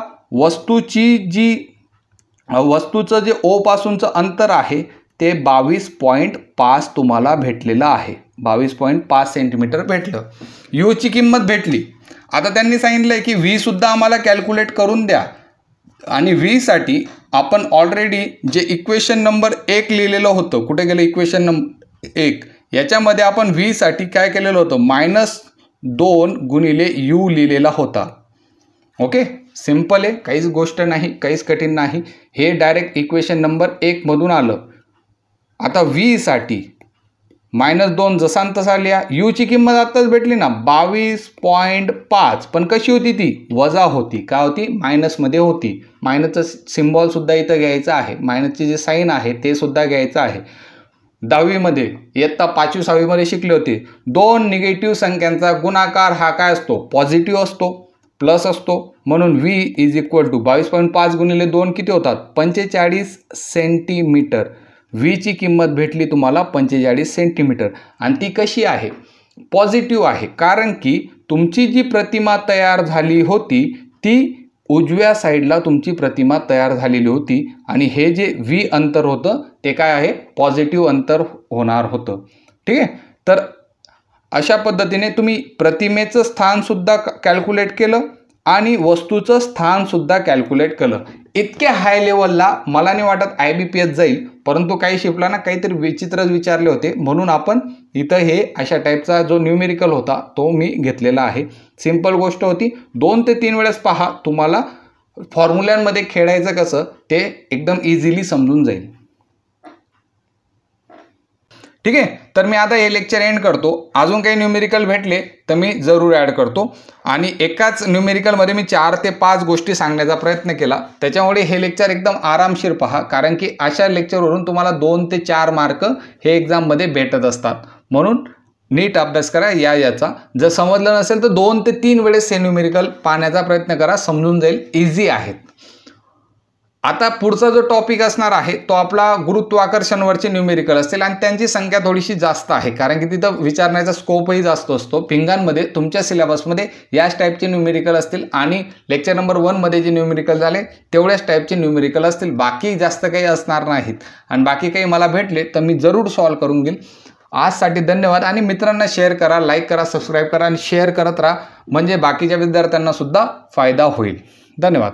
वस्तूचं जे O पासूनचं अंतर आहे ते 22.5 तुम्हाला भेटलेलं आहे. 22.5 सेंटीमीटर भेटलं. U ची किंमत भेटली. आता त्यांनी सांगितलंय की V सुद्धा आम्हाला कॅल्क्युलेट करून द्या आणि V साठी आपण ऑलरेडी जे इक्वेशन नंबर 1 लिहिलेलं होतं, कुठे गेलं इक्वेशन नंबर 1, याच्यामध्ये आपण V साठी काय केलेलं होतं? -2 × U लिहिलेला होता. ओके. सिंपल आहे, काहीच गोष्ट नाही, काहीच कठीण नाही. हे डायरेक्ट इक्वेशन नंबर 1 मधून आलं. आता V साठी -2 जसा तसा लिहा. U ची किंमत आताच भेटली ना 22.5, पण कशी होती ती? वजा होती. काय होती? मायनसमध्ये होती. मायनसचं सिम्बॉल सुद्धा इथं घ्यायचं आहे. मायनसचे जे साईन आहे ते सुद्धा घ्यायचं आहे. 10वीमध्ये इयत्ता 5वी 6वीमध्ये शिकले होते. 2 निगेटिव्ह संख्यांचा गुणाकार हा काय असतो? पॉझिटिव्ह असतो. प्लस असतो, म्हणून V इज इक्वल टू 22.5 गुणिले 2 किती होतात 45 सेंटीमीटर. Vची किंमत भेटली तुम्हाला 45 सेंटीमीटर. आणि ती कशी आहे, पॉझिटिव्ह आहे, कारण की तुमची जी प्रतिमा तयार झाली होती ती उजव्या साईडला तुमची प्रतिमा तयार झालेली होती आणि हे जे V अंतर होतं ते काय आहे, पॉझिटिव्ह अंतर होणार होतं. ठीक आहे. तर अशा पद्धतीने तुम्ही प्रतिमेचं स्थानसुद्धा कॅल्क्युलेट केलं आणि वस्तूचं स्थानसुद्धा कॅल्क्युलेट केलं. इतक्या हाय लेवलला मला नाही वाटत IBPS जाईल, परंतु काही शिकला ना काहीतरी विचित्रच विचारले होते, म्हणून आपण इथं हे अशा टाईपचा जो न्यूमेरिकल होता तो मी घेतलेला आहे. सिंपल गोष्ट होती, 2 ते 3 वेळेस पहा, तुम्हाला फॉर्म्युल्यांमध्ये खेळायचं कसं ते एकदम इझिली समजून जाईल. ठीक आहे. तर मी आता हे लेक्चर एंड करतो. अजून काही न्यूमेरिकल भेटले तर मी जरूर ॲड करतो. आणि एकाच न्यूमेरिकलमध्ये मी 4 ते 5 गोष्टी सांगण्याचा प्रयत्न केला, त्याच्यामुळे हे लेक्चर एकदम आरामशीर पहा, कारण की अशा लेक्चरवरून तुम्हाला 2 ते 4 मार्क हे एक्झाममध्ये भेटत असतात. म्हणून नीट अभ्यास करा याचा. जर समजलं नसेल तर 2 ते 3 वेळेस हे न्यूमेरिकल पाहण्याचा प्रयत्न करा, समजून जाईल. इझी आहेत. आता पुढचा जो टॉपिक असणार आहे तो आपला गुरुत्वाकर्षणवरचे न्यूमेरिकल असतील आणि त्यांची संख्या थोडीशी जास्त आहे, कारण की तिथं विचारण्याचा स्कोपही जास्त असतो. पिंगांमध्ये तुमच्या सिलेबसमध्ये याच टाईपचे न्यूमेरिकल असतील आणि लेक्चर नंबर 1 मध्ये जे न्यूमेरिकल झाले तेवढ्याच टाईपचे न्यूमेरिकल असतील, बाकी जास्त काही असणार नाहीत. आणि बाकी काही मला भेटले तर मी जरूर सॉल्व करून घेईल. आजसाठी धन्यवाद. आणि मित्रांना शेअर करा, लाईक करा, सबस्क्राईब करा आणि शेअर करत राहा, म्हणजे बाकीच्या विद्यार्थ्यांना सुद्धा फायदा होईल. धन्यवाद.